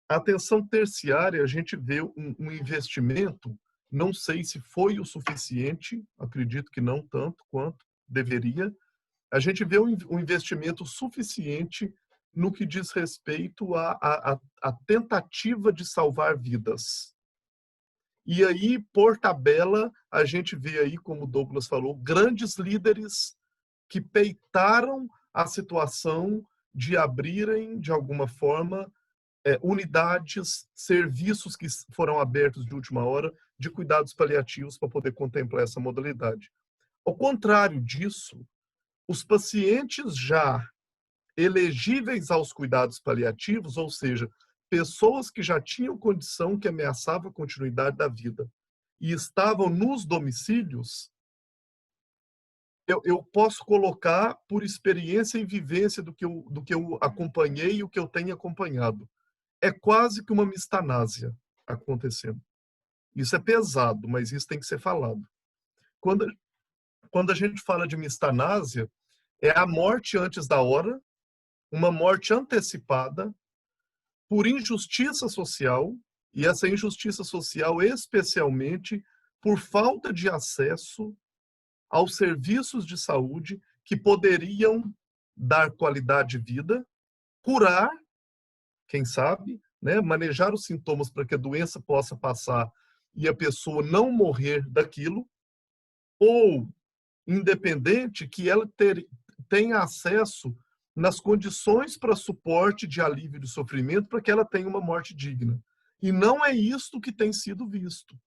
A atenção terciária, a gente vê um investimento, não sei se foi o suficiente, acredito que não tanto quanto deveria. A gente vê um investimento suficiente no que diz respeito à tentativa de salvar vidas. E aí, por tabela, a gente vê aí, como o Douglas falou, grandes líderes que peitaram a situação de abrirem, de alguma forma, unidades, serviços que foram abertos de última hora de cuidados paliativos para poder contemplar essa modalidade. Ao contrário disso, os pacientes já elegíveis aos cuidados paliativos, ou seja, pessoas que já tinham condição que ameaçava a continuidade da vida e estavam nos domicílios, eu posso colocar por experiência e vivência do que eu acompanhei e o que eu tenho acompanhado. É quase que uma mistanásia acontecendo. Isso é pesado, mas isso tem que ser falado. Quando a gente fala de mistanásia, é a morte antes da hora, uma morte antecipada por injustiça social, e essa injustiça social especialmente por falta de acesso aos serviços de saúde que poderiam dar qualidade de vida, curar, quem sabe, né, manejar os sintomas para que a doença possa passar e a pessoa não morrer daquilo, ou, independente, que ela tenha acesso nas condições para suporte de alívio de sofrimento para que ela tenha uma morte digna. E não é isto que tem sido visto.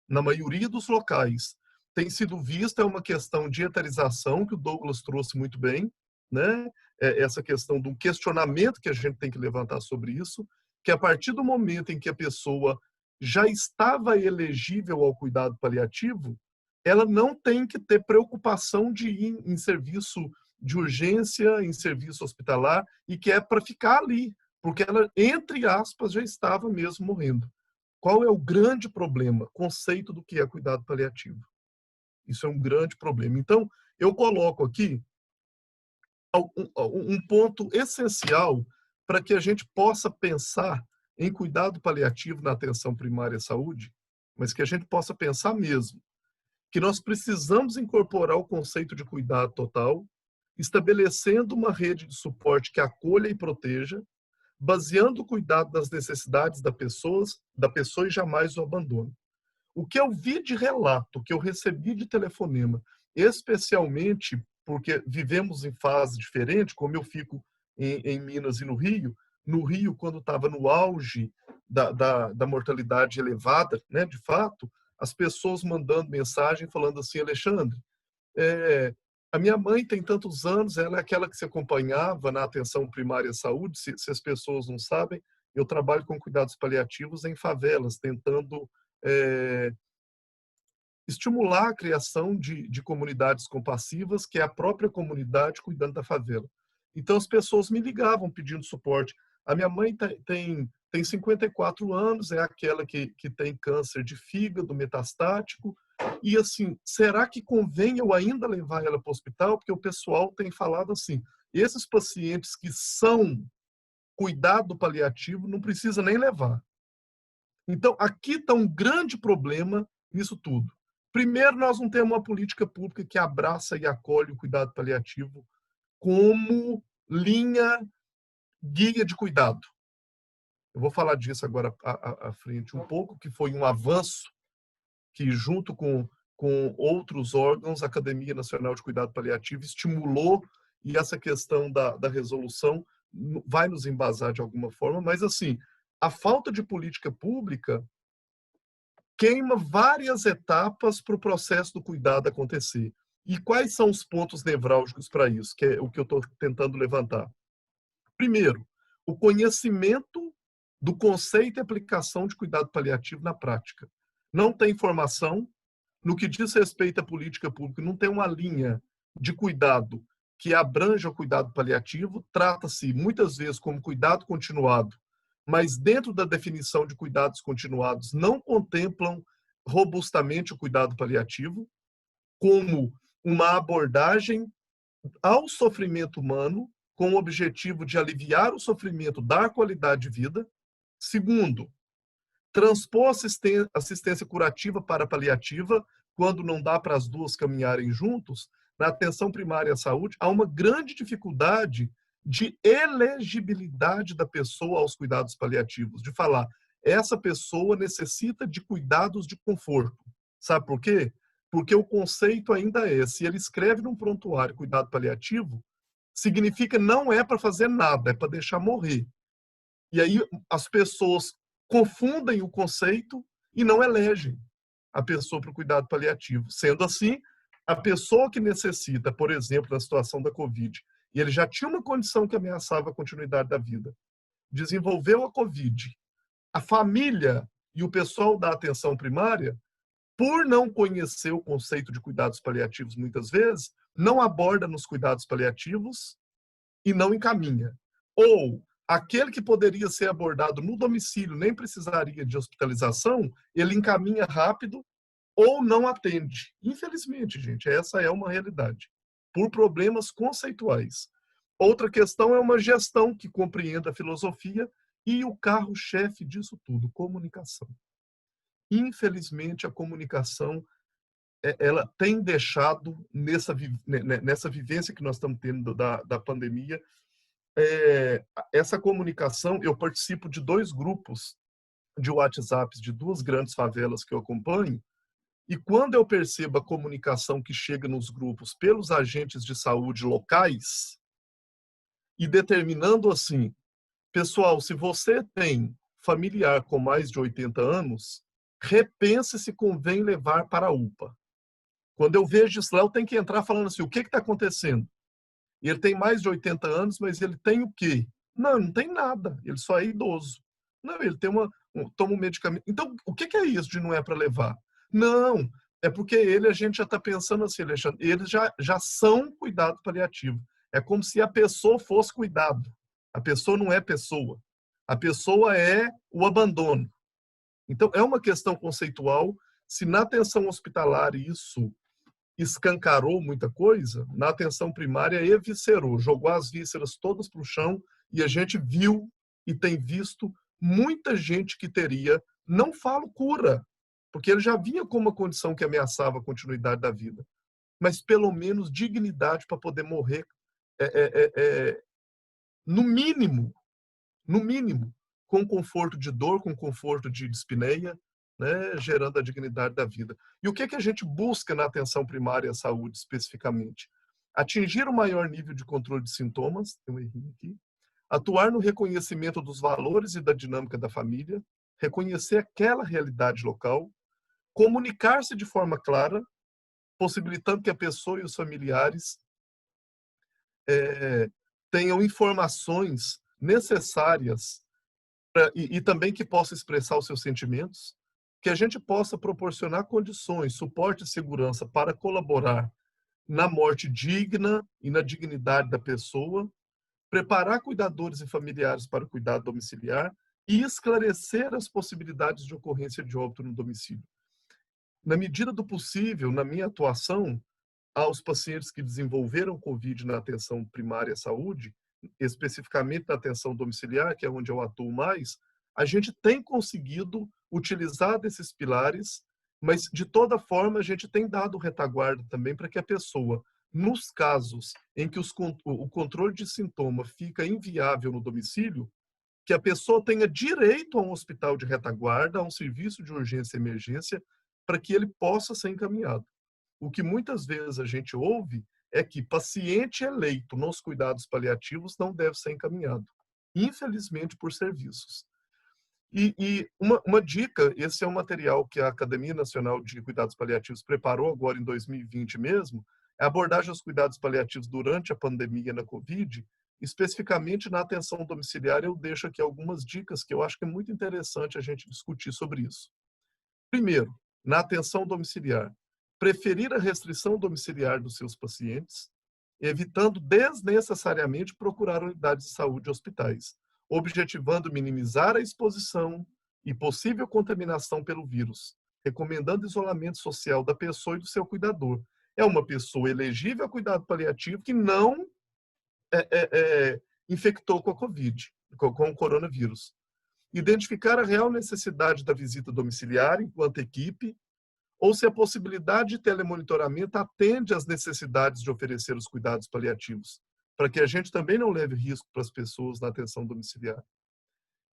Na maioria dos locais, tem sido vista uma questão de etarização, que o Douglas trouxe muito bem, né? Essa questão do questionamento que a gente tem que levantar sobre isso, que a partir do momento em que a pessoa já estava elegível ao cuidado paliativo, ela não tem que ter preocupação de ir em serviço de urgência, em serviço hospitalar, e que é para ficar ali, porque ela, entre aspas, já estava mesmo morrendo. Qual é o grande problema? Conceito do que é cuidado paliativo. Isso é um grande problema. Então, eu coloco aqui um ponto essencial para que a gente possa pensar em cuidado paliativo na atenção primária à saúde, mas que a gente possa pensar mesmo que nós precisamos incorporar o conceito de cuidado total, estabelecendo uma rede de suporte que acolha e proteja, baseando o cuidado nas necessidades da pessoa e jamais o abandono. O que eu vi de relato, o que eu recebi de telefonema, especialmente porque vivemos em fase diferente, como eu fico em Minas e no Rio, quando estava no auge da mortalidade elevada, né, de fato, as pessoas mandando mensagem falando assim: Alexandre, a minha mãe tem tantos anos, ela é aquela que se acompanhava na atenção primária à saúde, se as pessoas não sabem, eu trabalho com cuidados paliativos em favelas, tentando estimular a criação de comunidades compassivas, que é a própria comunidade cuidando da favela. Então as pessoas me ligavam pedindo suporte. A minha mãe tem 54 anos, é aquela que tem câncer de fígado metastático, e assim, será que convém eu ainda levar ela para o hospital? Porque o pessoal tem falado assim, esses pacientes que são cuidado paliativo não precisa nem levar. Então, aqui está um grande problema nisso tudo. Primeiro, nós não temos uma política pública que abraça e acolhe o cuidado paliativo como linha guia de cuidado. Eu vou falar disso agora à frente um pouco, que foi um avanço que, junto com outros órgãos, a Academia Nacional de Cuidado Paliativo estimulou, e essa questão da resolução vai nos embasar de alguma forma, mas assim, a falta de política pública queima várias etapas para o processo do cuidado acontecer. E quais são os pontos nevrálgicos para isso, que é o que eu estou tentando levantar? Primeiro, o conhecimento do conceito e aplicação de cuidado paliativo na prática. Não tem formação. No que diz respeito à política pública, não tem uma linha de cuidado que abranja o cuidado paliativo. Trata-se, muitas vezes, como cuidado continuado, mas dentro da definição de cuidados continuados não contemplam robustamente o cuidado paliativo como uma abordagem ao sofrimento humano com o objetivo de aliviar o sofrimento, dar qualidade de vida. Segundo, transpor assistência curativa para paliativa, quando não dá para as duas caminharem juntos. Na atenção primária à saúde, há uma grande dificuldade de elegibilidade da pessoa aos cuidados paliativos, de falar, essa pessoa necessita de cuidados de conforto. Sabe por quê? Porque o conceito ainda é, se ele escreve num prontuário cuidado paliativo, significa não é para fazer nada, é para deixar morrer. E aí as pessoas confundem o conceito e não elegem a pessoa para o cuidado paliativo. Sendo assim, a pessoa que necessita, por exemplo, na situação da Covid, e ele já tinha uma condição que ameaçava a continuidade da vida, desenvolveu a Covid, a família e o pessoal da atenção primária, por não conhecer o conceito de cuidados paliativos muitas vezes, não aborda nos cuidados paliativos e não encaminha. Ou aquele que poderia ser abordado no domicílio, nem precisaria de hospitalização, ele encaminha rápido ou não atende. Infelizmente, gente, essa é uma realidade, por problemas conceituais. Outra questão é uma gestão que compreenda a filosofia e o carro-chefe disso tudo, comunicação. Infelizmente, a comunicação ela tem deixado, nessa vivência que nós estamos tendo da pandemia, essa comunicação. Eu participo de 2 grupos de WhatsApp de 2 grandes favelas que eu acompanho, e quando eu percebo a comunicação que chega nos grupos pelos agentes de saúde locais, e determinando assim, pessoal, se você tem familiar com mais de 80 anos, repense se convém levar para a UPA. Quando eu vejo isso lá, eu tenho que entrar falando assim, o que está acontecendo? Ele tem mais de 80 anos, mas ele tem o quê? Não tem nada, ele só é idoso. Não, ele tem toma um medicamento. Então, o que é isso de não é para levar? Não, é porque a gente já está pensando assim, Alexandre, eles já são cuidado paliativo. É como se a pessoa fosse cuidado. A pessoa não é pessoa. A pessoa é o abandono. Então, é uma questão conceitual. Se na atenção hospitalar isso escancarou muita coisa, na atenção primária eviscerou, jogou as vísceras todas para o chão, e a gente viu e tem visto muita gente que teria, não falo cura, porque ele já vinha com uma condição que ameaçava a continuidade da vida, mas pelo menos dignidade para poder morrer, no mínimo, com conforto de dor, com conforto de dispneia, né, gerando a dignidade da vida. E o que a gente busca na atenção primária à saúde, especificamente? Atingir o maior nível de controle de sintomas, tem um errinho aqui, atuar no reconhecimento dos valores e da dinâmica da família, reconhecer aquela realidade local, comunicar-se de forma clara, possibilitando que a pessoa e os familiares tenham informações necessárias e também que possa expressar os seus sentimentos, que a gente possa proporcionar condições, suporte e segurança para colaborar na morte digna e na dignidade da pessoa, preparar cuidadores e familiares para o cuidado domiciliar e esclarecer as possibilidades de ocorrência de óbito no domicílio. Na medida do possível, na minha atuação, aos pacientes que desenvolveram Covid na atenção primária à saúde, especificamente na atenção domiciliar, que é onde eu atuo mais, a gente tem conseguido utilizar desses pilares, mas de toda forma a gente tem dado retaguarda também para que a pessoa, nos casos em que o controle de sintoma fica inviável no domicílio, que a pessoa tenha direito a um hospital de retaguarda, a um serviço de urgência e emergência, para que ele possa ser encaminhado. O que muitas vezes a gente ouve é que paciente eleito nos cuidados paliativos não deve ser encaminhado, infelizmente por serviços. E uma dica, esse é um material que a Academia Nacional de Cuidados Paliativos preparou agora em 2020 mesmo, é a abordagem aos cuidados paliativos durante a pandemia na Covid, Especificamente na atenção domiciliar, eu deixo aqui algumas dicas que eu acho que é muito interessante a gente discutir sobre isso. Primeiro, na atenção domiciliar, preferir a restrição domiciliar dos seus pacientes, evitando desnecessariamente procurar unidades de saúde e hospitais, objetivando minimizar a exposição e possível contaminação pelo vírus, recomendando isolamento social da pessoa e do seu cuidador. É uma pessoa elegível a cuidado paliativo que não infectou com a Covid, com o coronavírus. Identificar a real necessidade da visita domiciliar enquanto equipe, ou se a possibilidade de telemonitoramento atende às necessidades de oferecer os cuidados paliativos, para que a gente também não leve risco para as pessoas na atenção domiciliar.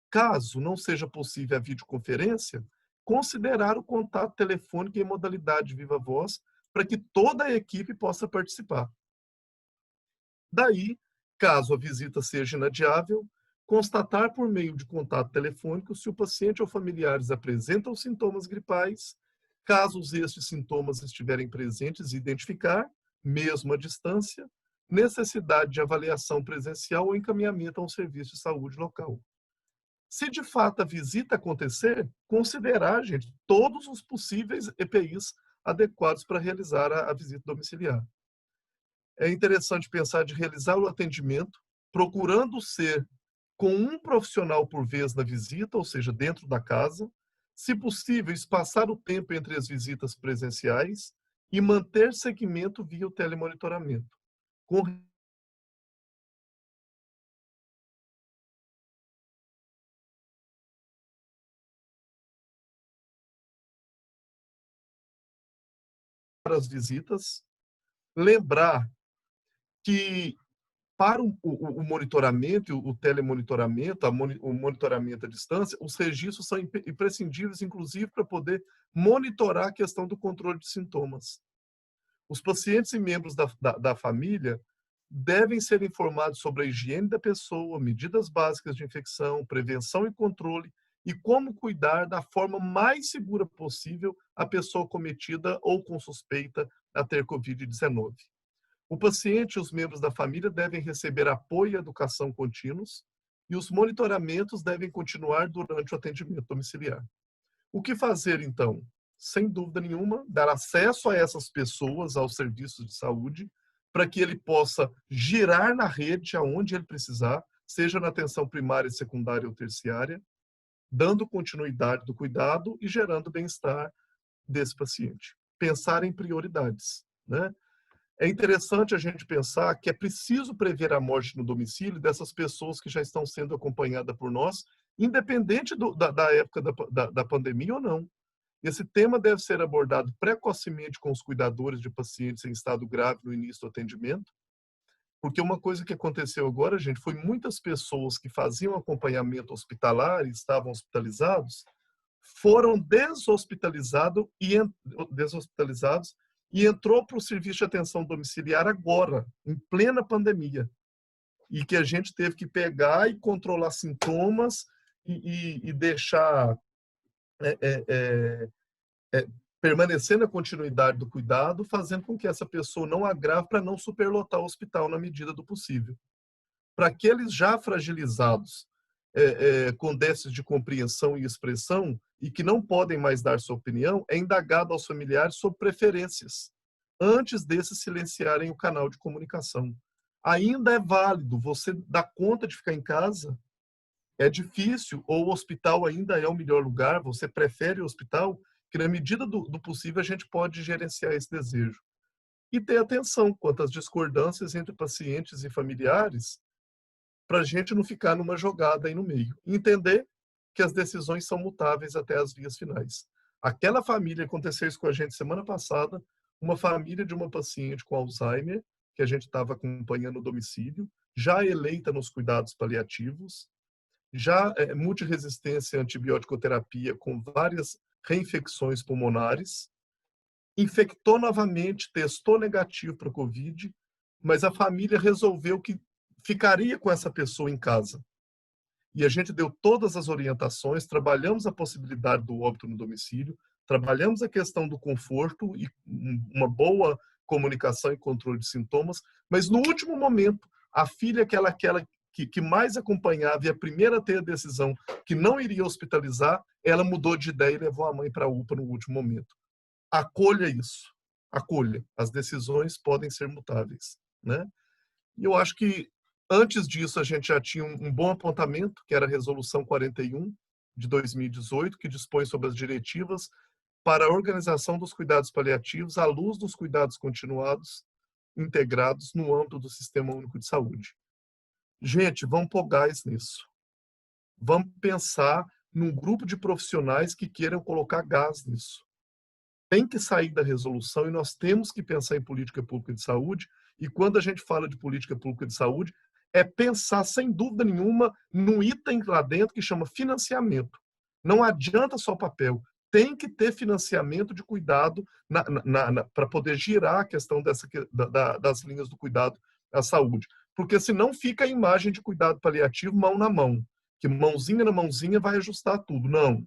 Caso não seja possível a videoconferência, considerar o contato telefônico em modalidade viva voz, para que toda a equipe possa participar. Daí, caso a visita seja inadiável, constatar por meio de contato telefônico se o paciente ou familiares apresentam sintomas gripais. Caso estes sintomas estiverem presentes, identificar, mesmo à distância, necessidade de avaliação presencial ou encaminhamento a um serviço de saúde local. Se de fato a visita acontecer, considerar, gente, todos os possíveis EPIs adequados para realizar a visita domiciliar. É interessante pensar de realizar o atendimento, procurando ser com um profissional por vez na visita, ou seja, dentro da casa, se possível, espaçar o tempo entre as visitas presenciais e manter segmento via o telemonitoramento. Com as visitas, lembrar que para o monitoramento, o telemonitoramento, o monitoramento à distância, os registros são imprescindíveis, inclusive, para poder monitorar a questão do controle de sintomas. Os pacientes e membros da família devem ser informados sobre a higiene da pessoa, medidas básicas de infecção, prevenção e controle, e como cuidar da forma mais segura possível a pessoa cometida ou com suspeita a ter Covid-19. O paciente e os membros da família devem receber apoio e educação contínuos e os monitoramentos devem continuar durante o atendimento domiciliar. O que fazer, então? Sem dúvida nenhuma, dar acesso a essas pessoas aos serviços de saúde para que ele possa girar na rede aonde ele precisar, seja na atenção primária, secundária ou terciária, dando continuidade do cuidado e gerando bem-estar desse paciente. Pensar em prioridades, né? É interessante a gente pensar que é preciso prever a morte no domicílio dessas pessoas que já estão sendo acompanhadas por nós, independente da época da pandemia ou não. Esse tema deve ser abordado precocemente com os cuidadores de pacientes em estado grave no início do atendimento, porque uma coisa que aconteceu agora, gente, foi muitas pessoas que faziam acompanhamento hospitalar e estavam hospitalizados, foram deshospitalizados e entrou para o serviço de atenção domiciliar agora, em plena pandemia. E que a gente teve que pegar e controlar sintomas e deixar permanecer na continuidade do cuidado, fazendo com que essa pessoa não agrave para não superlotar o hospital na medida do possível. Para aqueles já fragilizados, com déficit de compreensão e expressão, e que não podem mais dar sua opinião, é indagado aos familiares sobre preferências, antes desses silenciarem o canal de comunicação. Ainda é válido você dar conta de ficar em casa? É difícil, ou o hospital ainda é o melhor lugar, você prefere o hospital? Que na medida do possível a gente pode gerenciar esse desejo. E ter atenção quanto às discordâncias entre pacientes e familiares, para a gente não ficar numa jogada aí no meio. Entender que as decisões são mutáveis até as vias finais. Aquela família, aconteceu isso com a gente semana passada, uma família de uma paciente com Alzheimer, que a gente estava acompanhando no domicílio, já eleita nos cuidados paliativos, já multiresistência à antibiótico-terapia com várias reinfecções pulmonares, infectou novamente, testou negativo para Covid, mas a família resolveu que ficaria com essa pessoa em casa. E a gente deu todas as orientações, trabalhamos a possibilidade do óbito no domicílio, trabalhamos a questão do conforto e uma boa comunicação e controle de sintomas, mas no último momento A filha aquela que mais acompanhava e a primeira a ter a decisão que não iria hospitalizar, ela mudou de ideia e levou a mãe para a UPA no último momento. Acolha isso. Acolha. As decisões podem ser mutáveis, né? E eu acho que antes disso a gente já tinha um bom apontamento, que era a Resolução 41 de 2018, que dispõe sobre as diretivas para a organização dos cuidados paliativos à luz dos cuidados continuados integrados no âmbito do Sistema Único de Saúde. Gente, vamos pôr gás nisso. Vamos pensar num grupo de profissionais que queiram colocar gás nisso. Tem que sair da resolução e nós temos que pensar em política pública de saúde. E quando a gente fala de política pública de saúde, é pensar, sem dúvida nenhuma, num item lá dentro que chama financiamento. Não adianta só papel. Tem que ter financiamento de cuidado para poder girar a questão das linhas do cuidado à saúde. Porque senão fica a imagem de cuidado paliativo mão na mão, que mãozinha na mãozinha vai ajustar tudo. Não.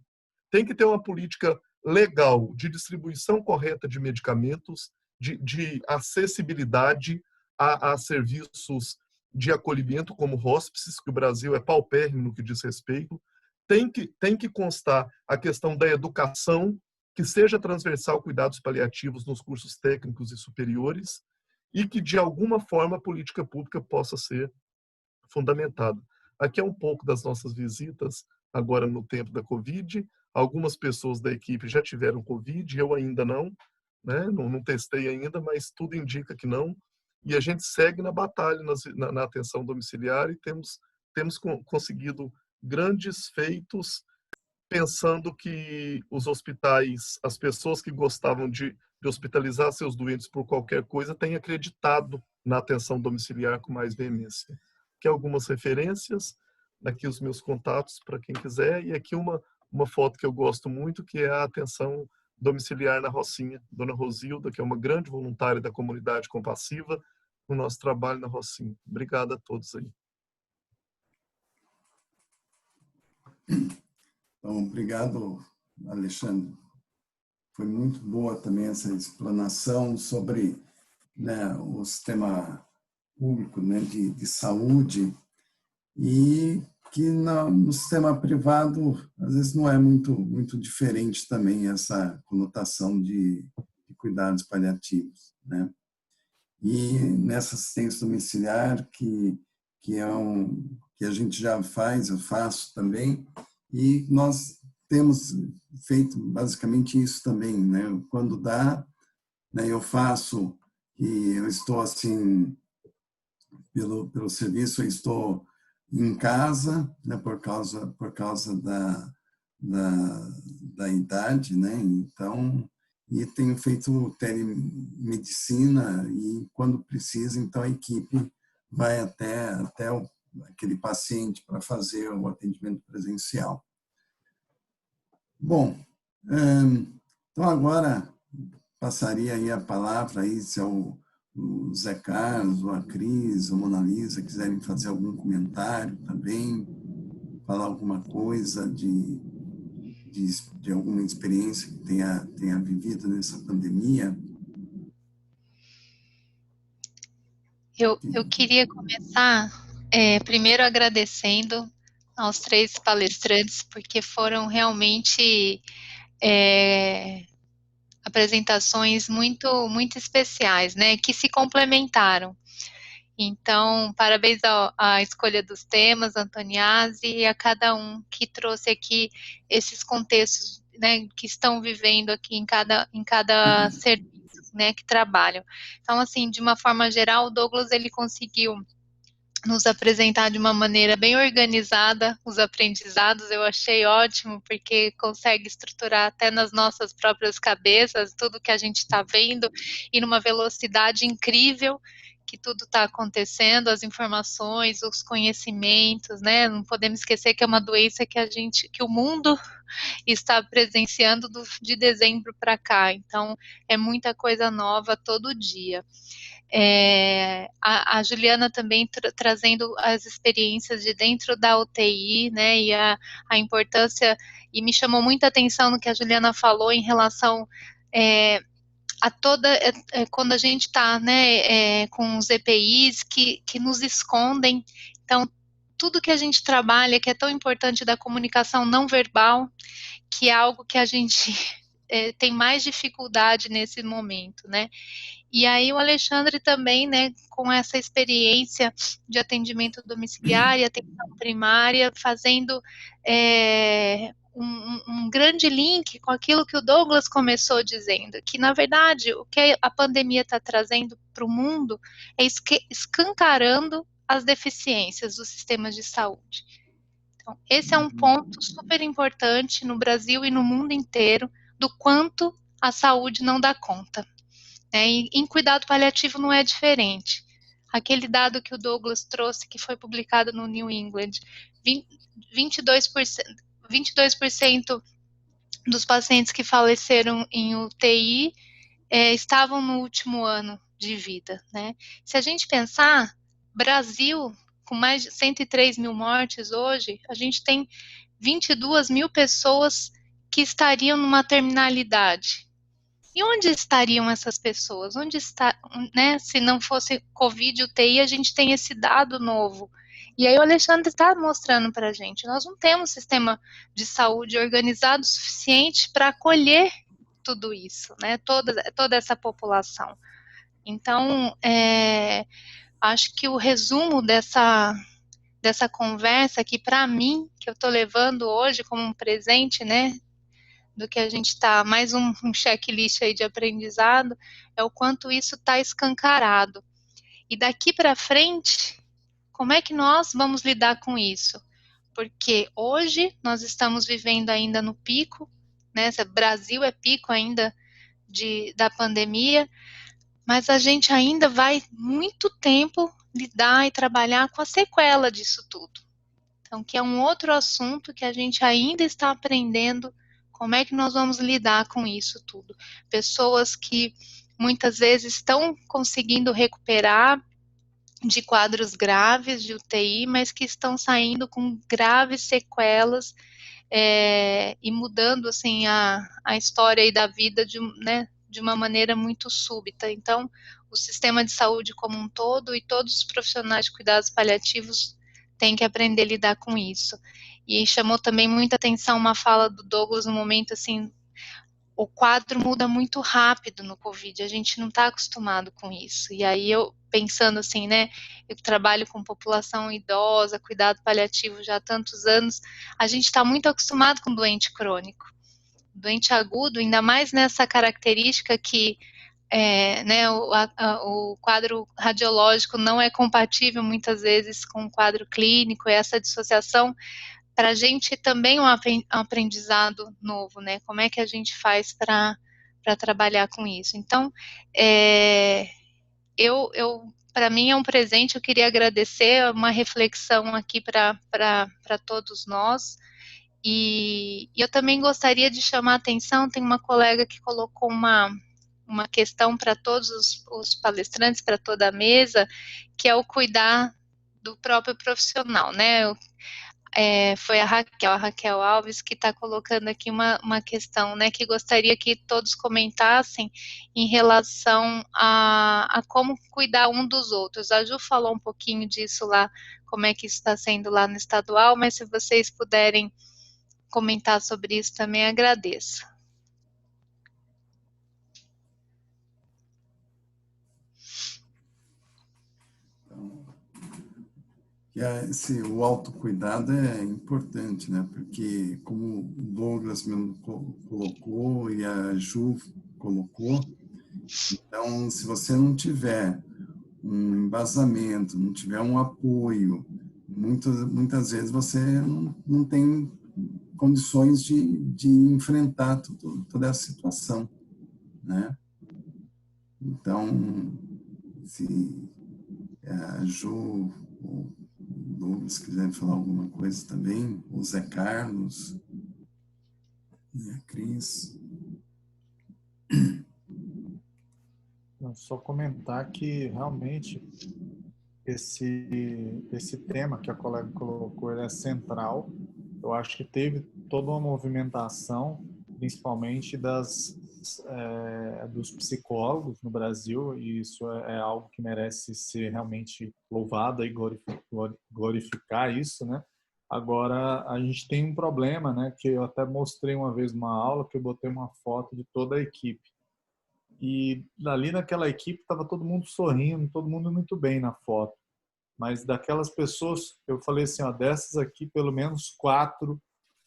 Tem que ter uma política legal de distribuição correta de medicamentos, de acessibilidade a serviços de acolhimento como hospices, que o Brasil é paupérrimo no que diz respeito. Tem que constar a questão da educação, que seja transversal cuidados paliativos nos cursos técnicos e superiores, e que, de alguma forma, a política pública possa ser fundamentada. Aqui é um pouco das nossas visitas, agora no tempo da Covid. Algumas pessoas da equipe já tiveram Covid, eu ainda não, né? Não testei ainda, mas tudo indica que não. E a gente segue na batalha, na atenção domiciliar, e temos conseguido grandes feitos, pensando que os hospitais, as pessoas que gostavam de hospitalizar seus doentes por qualquer coisa, têm acreditado na atenção domiciliar com mais veemência. Aqui algumas referências, aqui os meus contatos para quem quiser, e aqui uma foto que eu gosto muito, que é a atenção domiciliar na Rocinha, Dona Rosilda, que é uma grande voluntária da comunidade compassiva, no nosso trabalho na Rocinha. Obrigado a todos aí. Então, obrigado, Alexandre. Foi muito boa também essa explanação sobre, né, o sistema público, né, de saúde, e que no sistema privado, às vezes, não é muito diferente também essa conotação de cuidados paliativos, né? E nessa assistência domiciliar, que que a gente já faz, eu faço também, e nós temos feito basicamente isso também, né? Quando dá, né, eu faço, e eu estou assim, pelo serviço, eu estou em casa, né, por causa da idade, né? Então, e tenho feito telemedicina, e quando precisa, então a equipe vai até aquele paciente para fazer o atendimento presencial. Bom, então agora passaria aí a palavra aí, se é o Zé Carlos, ou a Cris, ou a Mona Lisa quiserem fazer algum comentário também, falar alguma coisa de alguma experiência que tenha vivido nessa pandemia. Eu queria começar primeiro agradecendo aos 3 palestrantes, porque foram realmente apresentações muito especiais, né, que se complementaram. Então, parabéns à escolha dos temas, Antoniazzi, e a cada um que trouxe aqui esses contextos, né, que estão vivendo aqui em cada serviço, né, que trabalham. Então, assim, de uma forma geral, o Douglas, ele conseguiu nos apresentar de uma maneira bem organizada os aprendizados. Eu achei ótimo, porque consegue estruturar até nas nossas próprias cabeças tudo que a gente está vendo, e numa velocidade incrível que tudo está acontecendo, as informações, os conhecimentos, né? Não podemos esquecer que é uma doença que o mundo está presenciando de dezembro para cá, então é muita coisa nova todo dia. A Juliana também trazendo as experiências de dentro da UTI, né, e a importância, e me chamou muita atenção no que a Juliana falou em relação quando a gente está, né, com os EPIs que nos escondem. Então, tudo que a gente trabalha, que é tão importante da comunicação não verbal, que é algo que a gente tem mais dificuldade nesse momento, né? E aí o Alexandre também, né, com essa experiência de atendimento domiciliar e atenção primária, fazendo um grande link com aquilo que o Douglas começou dizendo, que na verdade o que a pandemia está trazendo para o mundo é escancarando as deficiências dos sistemas de saúde. Então, esse é um ponto super importante no Brasil e no mundo inteiro, do quanto a saúde não dá conta. Em cuidado paliativo não é diferente. Aquele dado que o Douglas trouxe, que foi publicado no New England, 22% dos pacientes que faleceram em UTI estavam no último ano de vida, né? Se a gente pensar, Brasil, com mais de 103 mil mortes hoje, a gente tem 22 mil pessoas que estariam numa terminalidade. E onde estariam essas pessoas? Onde está, né? Se não fosse Covid, UTI, a gente tem esse dado novo. E aí o Alexandre está mostrando para a gente, nós não temos sistema de saúde organizado o suficiente para acolher tudo isso, né? Toda essa população. Então, acho que o resumo dessa conversa que para mim, que eu estou levando hoje como um presente, né? Do que a gente está, mais um checklist aí de aprendizado, é o quanto isso está escancarado. E daqui para frente, como é que nós vamos lidar com isso? Porque hoje nós estamos vivendo ainda no pico, né? Brasil é pico ainda da pandemia, mas a gente ainda vai muito tempo lidar e trabalhar com a sequela disso tudo. Então, que é um outro assunto que a gente ainda está aprendendo como é que nós vamos lidar com isso tudo. Pessoas que muitas vezes estão conseguindo recuperar de quadros graves de UTI, mas que estão saindo com graves sequelas e mudando assim a história e da vida de uma maneira muito súbita. Então, o sistema de saúde como um todo e todos os profissionais de cuidados paliativos têm que aprender a lidar com isso. E chamou também muita atenção uma fala do Douglas no momento assim, o quadro muda muito rápido no Covid, a gente não está acostumado com isso. E aí eu, pensando assim, né, eu trabalho com população idosa, cuidado paliativo já há tantos anos, a gente está muito acostumado com doente crônico. Doente agudo, ainda mais nessa característica que né, o quadro radiológico não é compatível muitas vezes com o quadro clínico, essa dissociação para a gente também um aprendizado novo, né? Como é que a gente faz para trabalhar com isso? Então, para mim é um presente, eu queria agradecer, uma reflexão aqui para todos nós, e eu também gostaria de chamar a atenção, tem uma colega que colocou uma questão para todos os palestrantes, para toda a mesa, que é o cuidar do próprio profissional, né? Foi a Raquel Alves, que está colocando aqui uma questão, né, que gostaria que todos comentassem em relação a como cuidar um dos outros. A Ju falou um pouquinho disso lá, como é que isso está sendo lá no estadual, mas se vocês puderem comentar sobre isso também, agradeço. O autocuidado é importante, né? Porque, como o Douglas mesmo colocou e a Ju colocou, então, se você não tiver um embasamento, não tiver um apoio, muitas vezes você não tem condições de enfrentar toda essa situação, né? Então, se a Ju ou Douglas quiserem falar alguma coisa também, o Zé Carlos, a Cris. Só comentar que realmente esse tema que a colega colocou, ele é central. Eu acho que teve toda uma movimentação, principalmente das dos psicólogos no Brasil, e isso é algo que merece ser realmente louvado e glorificar isso, né? Agora, a gente tem um problema, né? Que eu até mostrei uma vez numa aula, que eu botei uma foto de toda a equipe. E ali naquela equipe estava todo mundo sorrindo, todo mundo muito bem na foto. Mas daquelas pessoas, eu falei assim, ó, dessas aqui, pelo menos 4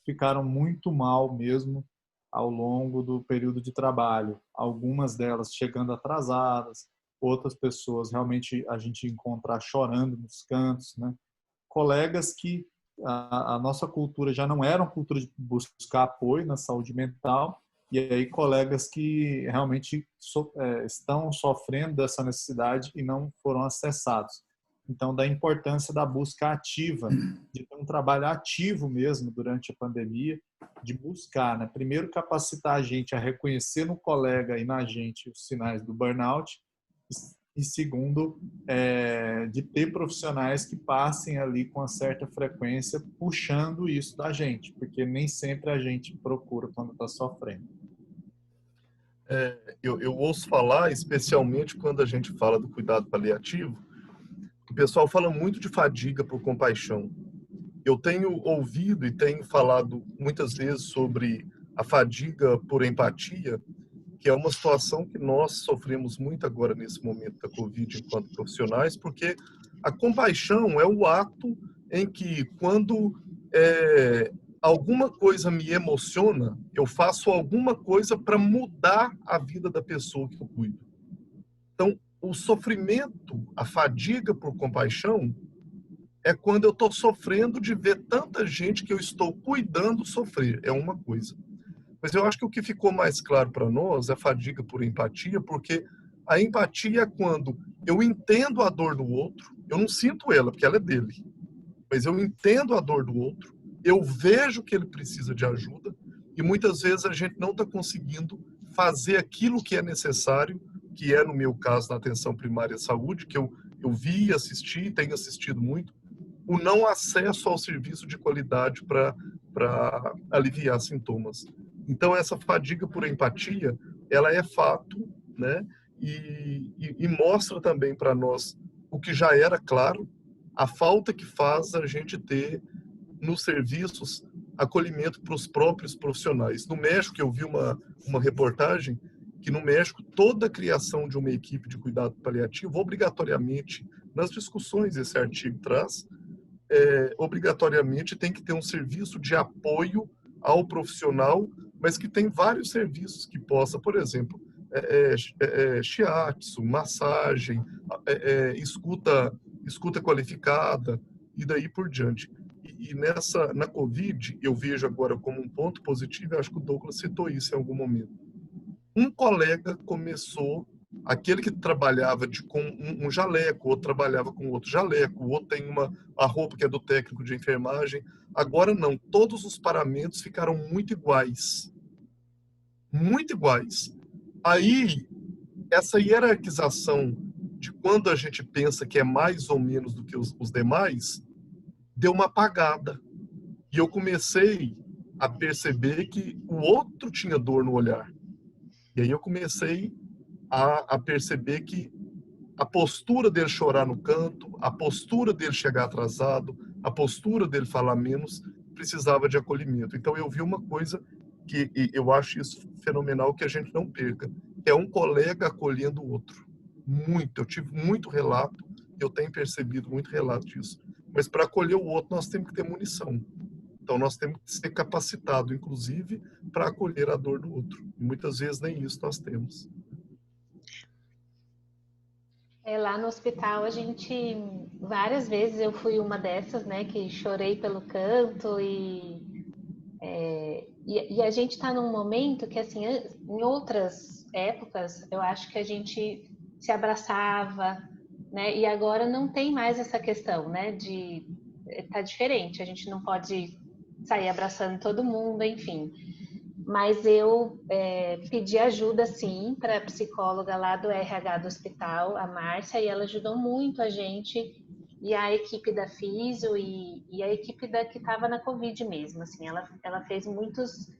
ficaram muito mal mesmo ao longo do período de trabalho. Algumas delas chegando atrasadas, outras pessoas realmente a gente encontra chorando nos cantos, né? Colegas que a nossa cultura já não era uma cultura de buscar apoio na saúde mental, e aí colegas que realmente estão sofrendo dessa necessidade e não foram acessados. Então, da importância da busca ativa, de ter um trabalho ativo mesmo durante a pandemia, de buscar, né? Primeiro, capacitar a gente a reconhecer no colega e na gente os sinais do burnout, e segundo, de ter profissionais que passem ali com uma certa frequência puxando isso da gente, porque nem sempre a gente procura quando está sofrendo. Eu ouço falar, especialmente quando a gente fala do cuidado paliativo, o pessoal fala muito de fadiga por compaixão. Eu tenho ouvido e tenho falado muitas vezes sobre a fadiga por empatia, que é uma situação que nós sofremos muito agora nesse momento da Covid enquanto profissionais, porque a compaixão é o ato em que, quando alguma coisa me emociona, eu faço alguma coisa para mudar a vida da pessoa que eu cuido. Então, o sofrimento, a fadiga por compaixão, é quando eu estou sofrendo de ver tanta gente que eu estou cuidando sofrer. É uma coisa. Mas eu acho que o que ficou mais claro para nós é a fadiga por empatia, porque a empatia é quando eu entendo a dor do outro, eu não sinto ela, porque ela é dele, mas eu entendo a dor do outro, eu vejo que ele precisa de ajuda, e muitas vezes a gente não está conseguindo fazer aquilo que é necessário, que é, no meu caso, na atenção primária à saúde, que eu vi, assisti, tenho assistido muito, o não acesso ao serviço de qualidade para aliviar sintomas. Então, essa fadiga por empatia, ela é fato, né? E mostra também para nós o que já era claro, a falta que faz a gente ter nos serviços acolhimento para os próprios profissionais. No México, eu vi uma reportagem que no México toda a criação de uma equipe de cuidado paliativo, obrigatoriamente, nas discussões esse artigo traz, obrigatoriamente tem que ter um serviço de apoio ao profissional, mas que tem vários serviços que possa, por exemplo, shiatsu, massagem, escuta qualificada e daí por diante. E na Covid, eu vejo agora como um ponto positivo, eu acho que o Douglas citou isso em algum momento. Um colega começou, aquele que trabalhava com um jaleco, o outro trabalhava com outro jaleco, o outro tem a roupa que é do técnico de enfermagem. Agora não, todos os paramentos ficaram muito iguais. Muito iguais. Aí, essa hierarquização de quando a gente pensa que é mais ou menos do que os demais, deu uma apagada. E eu comecei a perceber que o outro tinha dor no olhar. E aí eu comecei a perceber que a postura dele chorar no canto, a postura dele chegar atrasado, a postura dele falar menos, precisava de acolhimento. Então eu vi uma coisa que eu acho isso fenomenal, que a gente não perca, que é um colega acolhendo o outro. Muito, eu tive muito relato, eu tenho percebido muito relato disso. Mas para acolher o outro, nós temos que ter munição. Então, nós temos que ser capacitados, inclusive, para acolher a dor do outro. E muitas vezes nem isso nós temos. Lá no hospital, várias vezes eu fui uma dessas, né, que chorei pelo canto e a gente está num momento que, assim, em outras épocas, eu acho que a gente se abraçava, né, e agora não tem mais essa questão, né, tá diferente, a gente não pode sair abraçando todo mundo, enfim. Mas eu pedi ajuda, sim, para a psicóloga lá do RH do hospital, a Márcia, e ela ajudou muito a gente, e a equipe da Fisio e a equipe que estava na Covid mesmo. Assim, ela fez muitos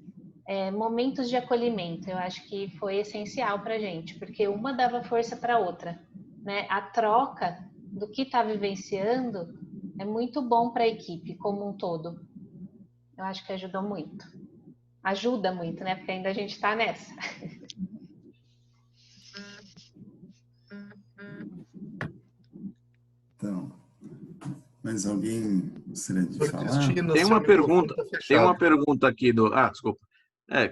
momentos de acolhimento. Eu acho que foi essencial para a gente, porque uma dava força para a outra, né? A troca do que está vivenciando é muito bom para a equipe como um todo. Eu acho que ajudou muito. Ajuda muito, né? Porque ainda a gente está nessa. Então, mais alguém gostaria de falar? Cristina, Tem seu uma microfone pergunta, tá fechado. tem uma pergunta aqui do... Ah, desculpa.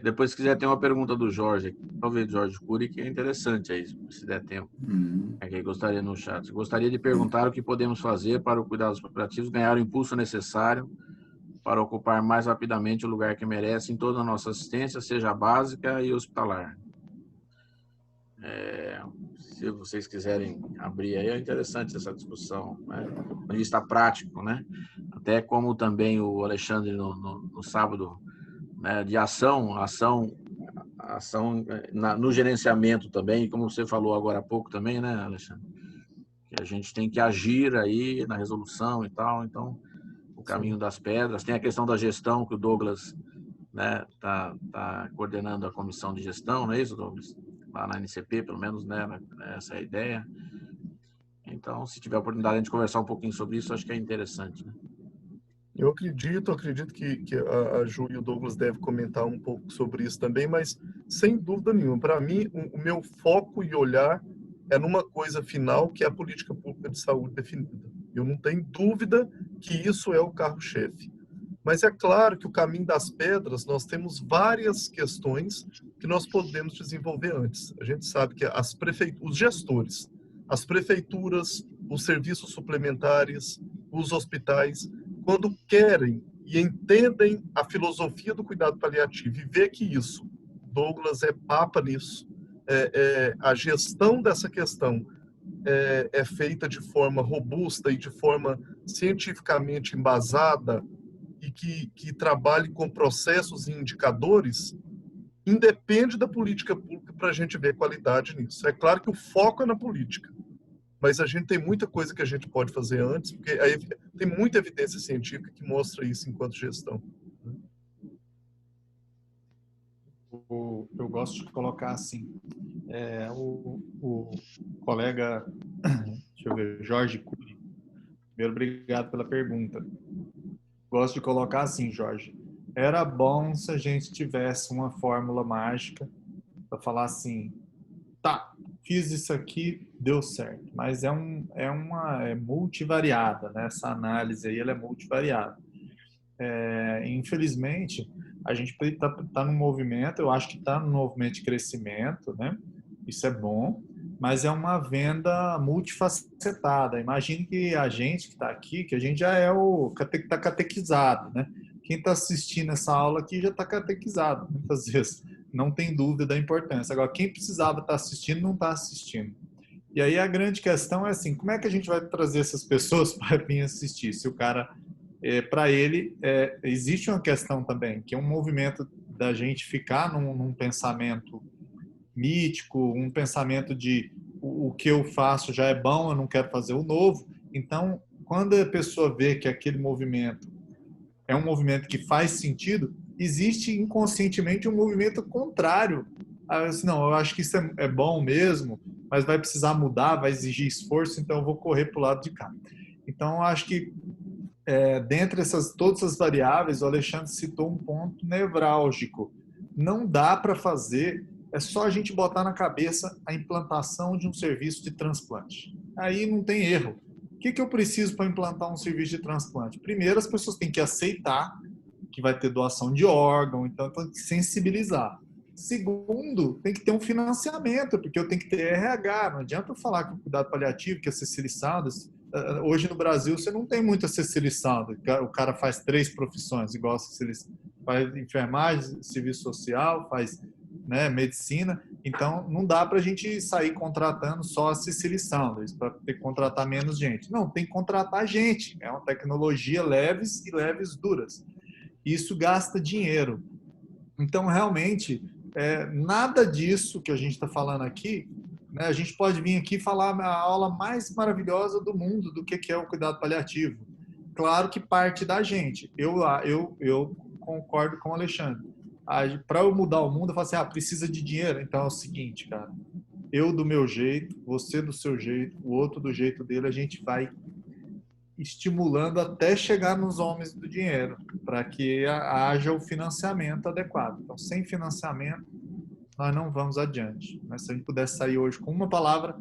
Depois se quiser tem uma pergunta do Jorge aqui. Talvez Jorge Cury, que é interessante aí, se der tempo. Que gostaria no chat. Gostaria de perguntar o que podemos fazer para o cuidados paliativos ganhar o impulso necessário para ocupar mais rapidamente o lugar que merece em toda a nossa assistência, seja básica e hospitalar. Se vocês quiserem abrir aí, é interessante essa discussão, né? Do ponto de vista prático, né? Até como também o Alexandre no sábado, né, de ação no gerenciamento também, como você falou agora há pouco também, né, Alexandre? Que a gente tem que agir aí na resolução e tal, então o caminho das pedras. Tem a questão da gestão, que o Douglas, né, tá coordenando a comissão de gestão, não é isso, Douglas? Lá na NCP, pelo menos, né, essa é a ideia. Então, se tiver a oportunidade de a gente conversar um pouquinho sobre isso, acho que é interessante, né? Eu acredito que a Ju e o Douglas devem comentar um pouco sobre isso também, mas sem dúvida nenhuma, para mim, o meu foco e olhar é numa coisa final, que é a política pública de saúde definida. Eu não tenho dúvida que isso é o carro-chefe. Mas é claro que o caminho das pedras, nós temos várias questões que nós podemos desenvolver antes. A gente sabe que os gestores, as prefeituras, os serviços suplementares, os hospitais, quando querem e entendem a filosofia do cuidado paliativo e vê que isso, Douglas é papa nisso, a gestão dessa questão é feita de forma robusta e de forma cientificamente embasada e que trabalhe com processos e indicadores, independe da política pública para a gente ver qualidade nisso. É claro que o foco é na política, mas a gente tem muita coisa que a gente pode fazer antes, porque tem muita evidência científica que mostra isso enquanto gestão. Eu gosto de colocar assim, o colega, deixa eu ver, Jorge Cury, primeiro, obrigado pela pergunta. Gosto de colocar assim, Jorge, era bom se a gente tivesse uma fórmula mágica para falar assim, tá, fiz isso aqui, deu certo, mas é multivariada, né? Essa análise aí, ela é multivariada. Infelizmente, a gente está num movimento, eu acho que está num movimento de crescimento, né? Isso é bom, mas é uma venda multifacetada. Imagine que a gente que está aqui, que a gente já está catequizado, né? Quem está assistindo essa aula aqui já está catequizado, muitas vezes. Não tem dúvida da importância. Agora, quem precisava estar assistindo, não está assistindo. E aí a grande questão é assim, como é que a gente vai trazer essas pessoas para vir assistir? Se o cara, para ele, existe uma questão também, que é um movimento da gente ficar num pensamento mítico, um pensamento de o que eu faço já é bom, eu não quero fazer o novo. Então, quando a pessoa vê que aquele movimento é um movimento que faz sentido, existe inconscientemente um movimento contrário. Assim, não, eu acho que isso é bom mesmo, mas vai precisar mudar, vai exigir esforço, então eu vou correr para o lado de cá. Então, eu acho que dentre todas as variáveis, o Alexandre citou um ponto nevrálgico. Não dá para fazer, é só a gente botar na cabeça a implantação de um serviço de transplante. Aí não tem erro. O que eu preciso para implantar um serviço de transplante? Primeiro, as pessoas têm que aceitar que vai ter doação de órgão, então tem que sensibilizar. Segundo, tem que ter um financiamento, porque eu tenho que ter RH. Não adianta eu falar que o cuidado paliativo, que é Ceciliçado, hoje no Brasil você não tem muita Ceciliçado. O cara faz 3 profissões, igual a Ceciliçado. Faz enfermagem, serviço social, faz, né, medicina. Então, não dá para a gente sair contratando só a Ceciliçado, para ter que contratar menos gente. Não, tem que contratar gente. É uma tecnologia leves e leves duras. Isso gasta dinheiro. Então, realmente, nada disso que a gente está falando aqui, né, a gente pode vir aqui falar a aula mais maravilhosa do mundo do que é o cuidado paliativo. Claro que parte da gente. Eu concordo com o Alexandre. para eu mudar o mundo, eu falo assim, precisa de dinheiro. Então é o seguinte, cara, eu do meu jeito, você do seu jeito, o outro do jeito dele, a gente vai estimulando até chegar nos homens do dinheiro, para que haja o financiamento adequado. Então, sem financiamento, nós não vamos adiante. Mas se a gente pudesse sair hoje com uma palavra,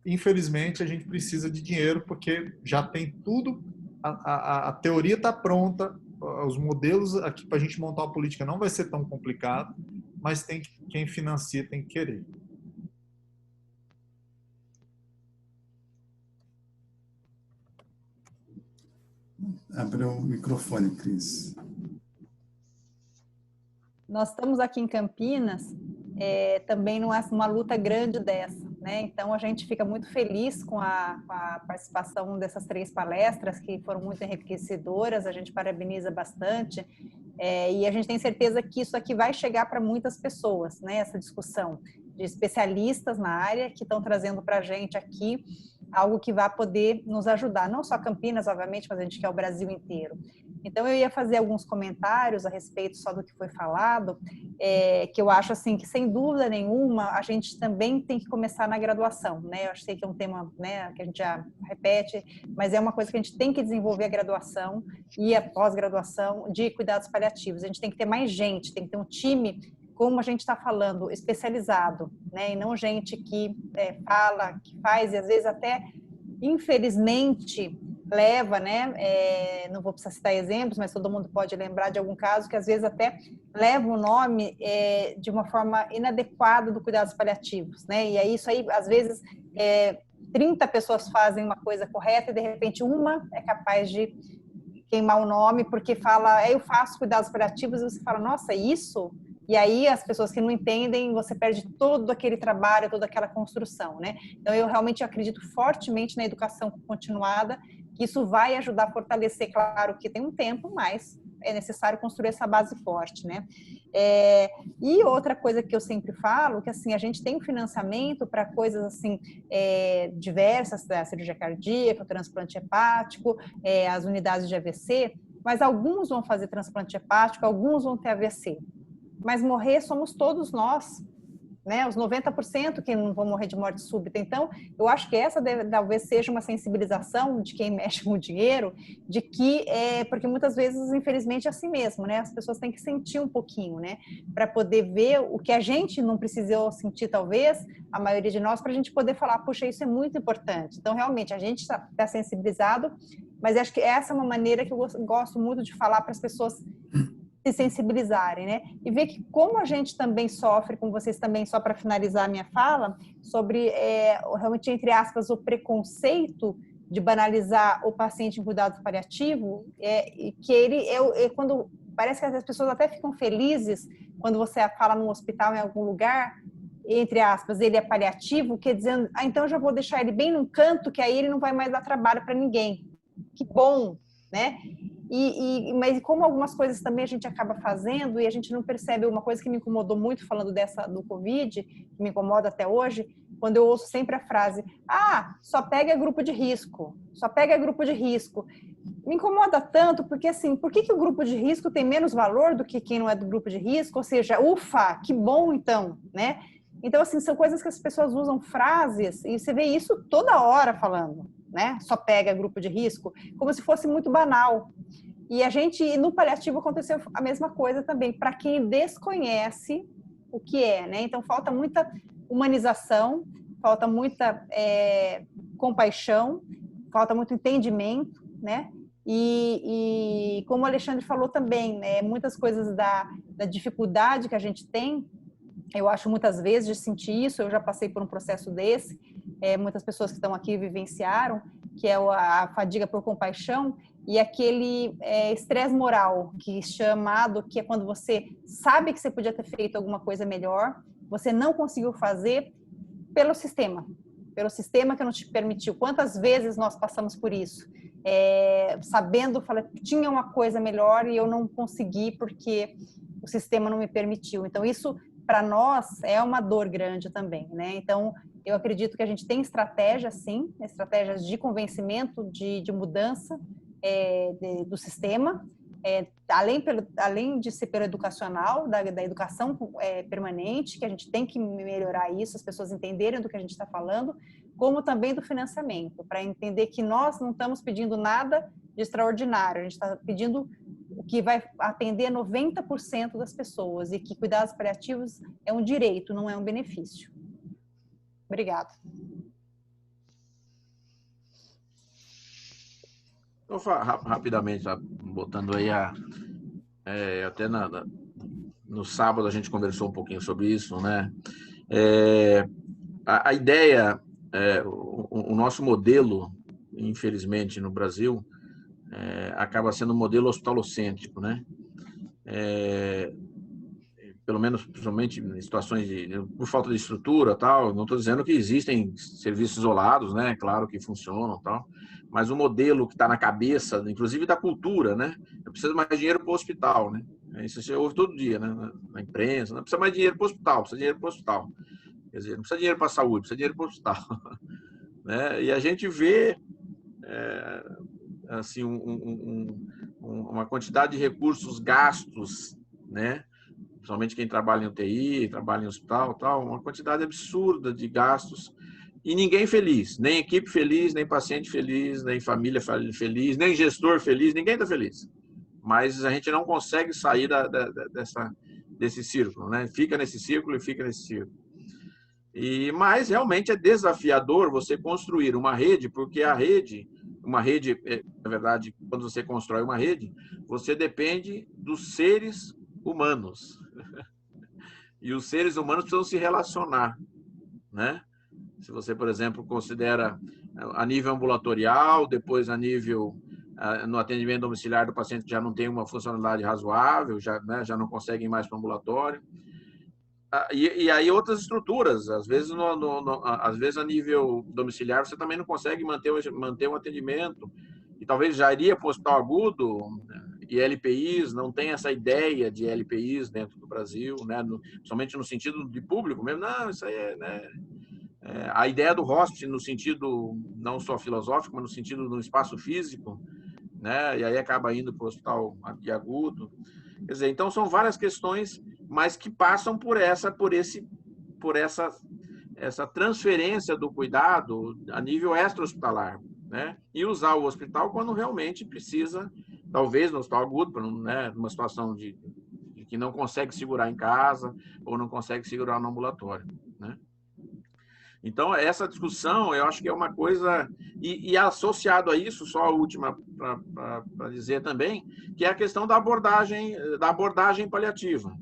infelizmente, a gente precisa de dinheiro, porque já tem tudo, a teoria está pronta, os modelos aqui para a gente montar uma política não vai ser tão complicado, mas quem financia tem que querer. Abre o microfone, Cris. Nós estamos aqui em Campinas, também numa luta grande dessa, né? Então a gente fica muito feliz com a participação dessas 3 palestras, que foram muito enriquecedoras, a gente parabeniza bastante, e a gente tem certeza que isso aqui vai chegar para muitas pessoas, né? Essa discussão de especialistas na área que estão trazendo para a gente aqui algo que vai poder nos ajudar, não só Campinas, obviamente, mas a gente quer o Brasil inteiro. Então, eu ia fazer alguns comentários a respeito só do que foi falado, que eu acho, assim, que sem dúvida nenhuma, a gente também tem que começar na graduação, né? Eu sei que é um tema, né, que a gente já repete, mas é uma coisa que a gente tem que desenvolver a graduação e a pós-graduação de cuidados paliativos. A gente tem que ter mais gente, tem que ter um time, como a gente está falando, especializado, né? E não gente que fala, que faz, e às vezes até, infelizmente, leva, né? Não vou precisar citar exemplos, mas todo mundo pode lembrar de algum caso que às vezes até leva o nome de uma forma inadequada do cuidados paliativos, né? E aí isso aí, às vezes, 30 pessoas fazem uma coisa correta e de repente uma é capaz de queimar o nome porque fala, eu faço cuidados paliativos, e você fala, nossa, isso? E aí as pessoas que não entendem, você perde todo aquele trabalho, toda aquela construção, né? Então eu realmente acredito fortemente na educação continuada, que isso vai ajudar a fortalecer, claro que tem um tempo, mas é necessário construir essa base forte, né? E outra coisa que eu sempre falo, que assim, a gente tem financiamento para coisas assim, diversas, da cirurgia cardíaca, o transplante hepático, as unidades de AVC, mas alguns vão fazer transplante hepático, alguns vão ter AVC. Mas morrer somos todos nós, né? Os 90% que não vão morrer de morte súbita. Então, eu acho que essa talvez seja uma sensibilização de quem mexe com o dinheiro, de que, porque muitas vezes, infelizmente, é assim mesmo, né? As pessoas têm que sentir um pouquinho, né? Para poder ver o que a gente não precisou sentir, talvez, a maioria de nós, para a gente poder falar, puxa, isso é muito importante. Então, realmente, a gente está sensibilizado, mas acho que essa é uma maneira que eu gosto muito de falar para as pessoas se sensibilizarem, né? E ver que como a gente também sofre, com vocês também, só para finalizar a minha fala, sobre, realmente, entre aspas, o preconceito de banalizar o paciente em cuidado paliativo, que ele, quando parece que as pessoas até ficam felizes quando você fala num hospital, em algum lugar, entre aspas, ele é paliativo, quer dizendo, então eu já vou deixar ele bem num canto, que aí ele não vai mais dar trabalho para ninguém. Que bom, né? Mas como algumas coisas também a gente acaba fazendo e a gente não percebe, uma coisa que me incomodou muito falando do Covid, que me incomoda até hoje, quando eu ouço sempre a frase, só pega grupo de risco, só pega grupo de risco. Me incomoda tanto, porque assim, por que o grupo de risco tem menos valor do que quem não é do grupo de risco? Ou seja, ufa, que bom então, né? Então, assim, são coisas que as pessoas usam frases, e você vê isso toda hora falando, né? Só pega grupo de risco, como se fosse muito banal. E no paliativo aconteceu a mesma coisa também, para quem desconhece o que é, né? Então, falta muita humanização, falta muita compaixão, falta muito entendimento, né? E como o Alexandre falou também, né? Muitas coisas da dificuldade que a gente tem, eu acho muitas vezes de sentir isso, eu já passei por um processo desse, muitas pessoas que estão aqui vivenciaram, que é a fadiga por compaixão, e aquele estresse moral, que é quando você sabe que você podia ter feito alguma coisa melhor, você não conseguiu fazer pelo sistema que não te permitiu. Quantas vezes nós passamos por isso? Sabendo, tinha uma coisa melhor e eu não consegui porque o sistema não me permitiu. Então, isso, para nós, é uma dor grande também, né? Então, eu acredito que a gente tem estratégias, sim, estratégias de convencimento, de mudança do sistema, além de ser pelo educacional, da educação permanente, que a gente tem que melhorar isso, as pessoas entenderem do que a gente está falando, como também do financiamento, para entender que nós não estamos pedindo nada de extraordinário, a gente está pedindo o que vai atender 90% das pessoas e que cuidados paliativos é um direito, não é um benefício. Obrigada. Então, rapidamente, botando aí até no sábado a gente conversou um pouquinho sobre isso, né? A ideia, o nosso modelo, infelizmente, no Brasil, acaba sendo um modelo hospitalocêntrico, né? Pelo menos, principalmente em situações por falta de estrutura, tal. Não estou dizendo que existem serviços isolados, né? Claro que funcionam, tal. Mas o modelo que está na cabeça, inclusive da cultura, né? Eu preciso mais dinheiro para o hospital, né? Isso você ouve todo dia, né? Na imprensa, não precisa mais dinheiro para o hospital, precisa de dinheiro para o hospital. Quer dizer, não precisa de dinheiro para a saúde, precisa de dinheiro para o hospital, né? E a gente vê assim uma quantidade de recursos gastos, né? Principalmente quem trabalha em UTI, trabalha em hospital, tal, uma quantidade absurda de gastos e ninguém feliz, nem equipe feliz, nem paciente feliz, nem família feliz, nem gestor feliz, ninguém está feliz. Mas a gente não consegue sair desse círculo, né? Fica nesse círculo e fica nesse círculo. Mas realmente é desafiador você construir uma rede, porque uma rede, na verdade, quando você constrói uma rede, você depende dos seres humanos. E os seres humanos precisam se relacionar, né? Se você, por exemplo, considera a nível ambulatorial, depois a nível no atendimento domiciliar do paciente que já não tem uma funcionalidade razoável, já não consegue ir mais para o ambulatório. E aí outras estruturas, às vezes às vezes a nível domiciliar você também não consegue manter um atendimento, e talvez já iria para o hospital agudo, e LPIs, não tem essa ideia de LPIs dentro do Brasil, né? Somente no sentido de público mesmo, não, isso aí né? A ideia do hospice no sentido não só filosófico, mas no sentido do espaço físico, né? E aí acaba indo para o hospital agudo. Quer dizer, então são várias questões, mas que passam por essa transferência do cuidado a nível extra-hospitalar, né? E usar o hospital quando realmente precisa, talvez no hospital agudo, né? Numa situação de que não consegue segurar em casa ou não consegue segurar no ambulatório, né? Então, essa discussão, eu acho que é uma coisa... E associado a isso, só a última para dizer também, que é a questão da abordagem paliativa.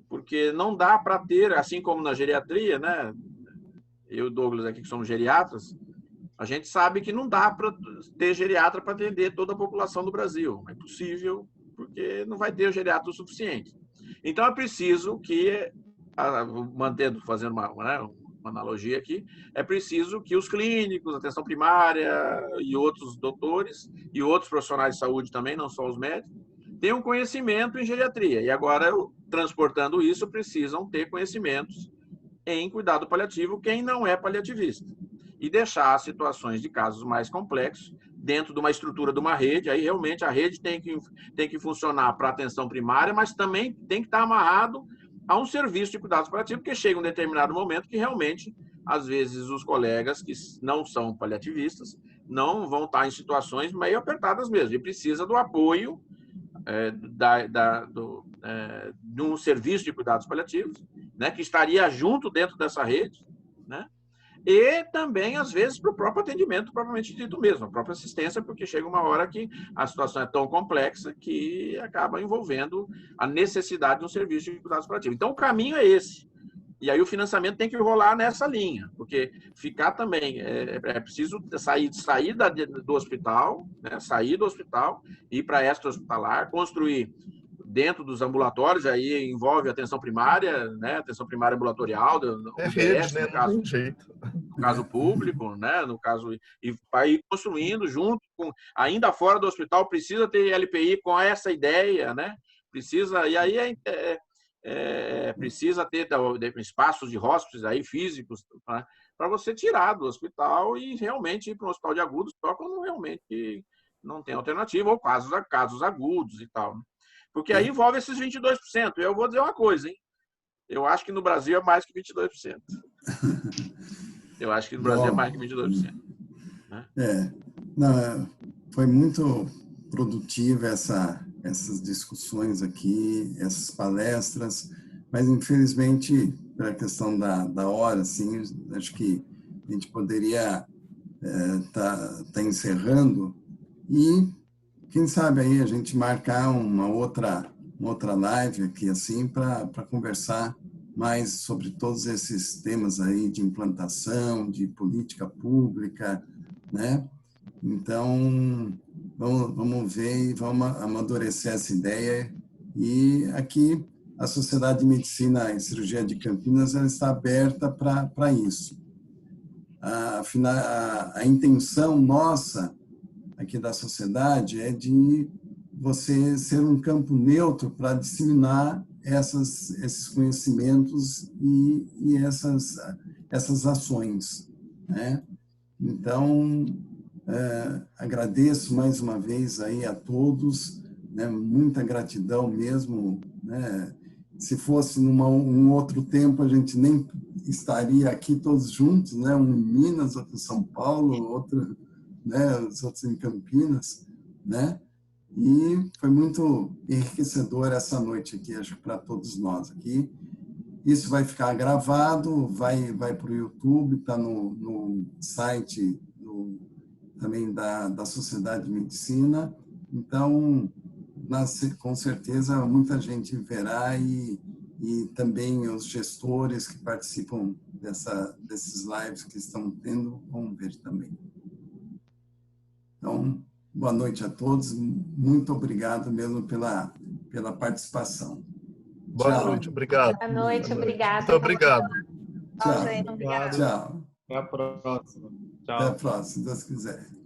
Porque não dá para ter, assim como na geriatria, né? Eu e o Douglas aqui, que somos geriatras, a gente sabe que não dá para ter geriatra para atender toda a população do Brasil. É impossível, porque não vai ter geriatra o suficiente. Então, é preciso que, fazendo uma analogia aqui, é preciso que os clínicos, atenção primária e outros doutores e outros profissionais de saúde também, não só os médicos, tenham conhecimento em geriatria. E agora, transportando isso, precisam ter conhecimentos em cuidado paliativo quem não é paliativista. E deixar as situações de casos mais complexos dentro de uma estrutura de uma rede. Aí, realmente, a rede tem que funcionar para atenção primária, mas também tem que estar amarrado a um serviço de cuidados paliativos, porque chega um determinado momento que realmente, às vezes, os colegas que não são paliativistas não vão estar em situações meio apertadas mesmo, e precisa do apoio de um serviço de cuidados paliativos, né, que estaria junto dentro dessa rede, né, e também, às vezes, para o próprio atendimento propriamente dito mesmo, a própria assistência, porque chega uma hora que a situação é tão complexa que acaba envolvendo a necessidade de um serviço de cuidados paliativos. Então, o caminho é esse. E aí o financiamento tem que rolar nessa linha, porque ficar também, é preciso sair do hospital, né, sair do hospital, ir para extra-hospitalar, construir dentro dos ambulatórios, aí envolve atenção primária, né, atenção primária ambulatorial, rede, né? Não tem jeito. No caso público, né, no caso, e vai ir construindo junto com, ainda fora do hospital, precisa ter LPI com essa ideia, né, precisa, e aí precisa ter espaços de hóspedes aí físicos, para você tirar do hospital e realmente ir para um hospital de agudos só quando realmente não tem alternativa, ou casos agudos e tal. Né? Porque aí envolve esses 22%. Eu vou dizer uma coisa, hein? Eu acho que no Brasil é mais que 22%. Eu acho que no Brasil é mais que 22%. Né? Não, foi muito produtiva essas discussões aqui, essas palestras, mas infelizmente, pela questão da hora, assim, acho que a gente poderia tá encerrando e quem sabe aí a gente marcar uma outra live aqui assim para conversar mais sobre todos esses temas aí de implantação, de política pública, né? Então, vamos ver e vamos amadurecer essa ideia. E aqui, a Sociedade de Medicina e Cirurgia de Campinas ela está aberta para isso. A intenção nossa aqui da sociedade é de você ser um campo neutro para disseminar esses conhecimentos e essas ações, né? Então, agradeço mais uma vez aí a todos, né? Muita gratidão mesmo, né? Se fosse um outro tempo, a gente nem estaria aqui todos juntos, né? Um em Minas, outro em São Paulo, outro, né? Os outros em Campinas, né? E foi muito enriquecedor essa noite aqui, acho que para todos nós aqui. Isso vai ficar gravado, vai para o YouTube, está no site também da Sociedade de Medicina. Então, com certeza, muita gente verá e também os gestores que participam desses lives que estão tendo vão ver também. Então, boa noite a todos. Muito obrigado mesmo pela participação. Boa noite, obrigado. Boa noite, obrigada. Muito obrigado. Tchau. Gente, obrigada. Tchau. Até a próxima. Tchau. Até a próxima, se Deus quiser.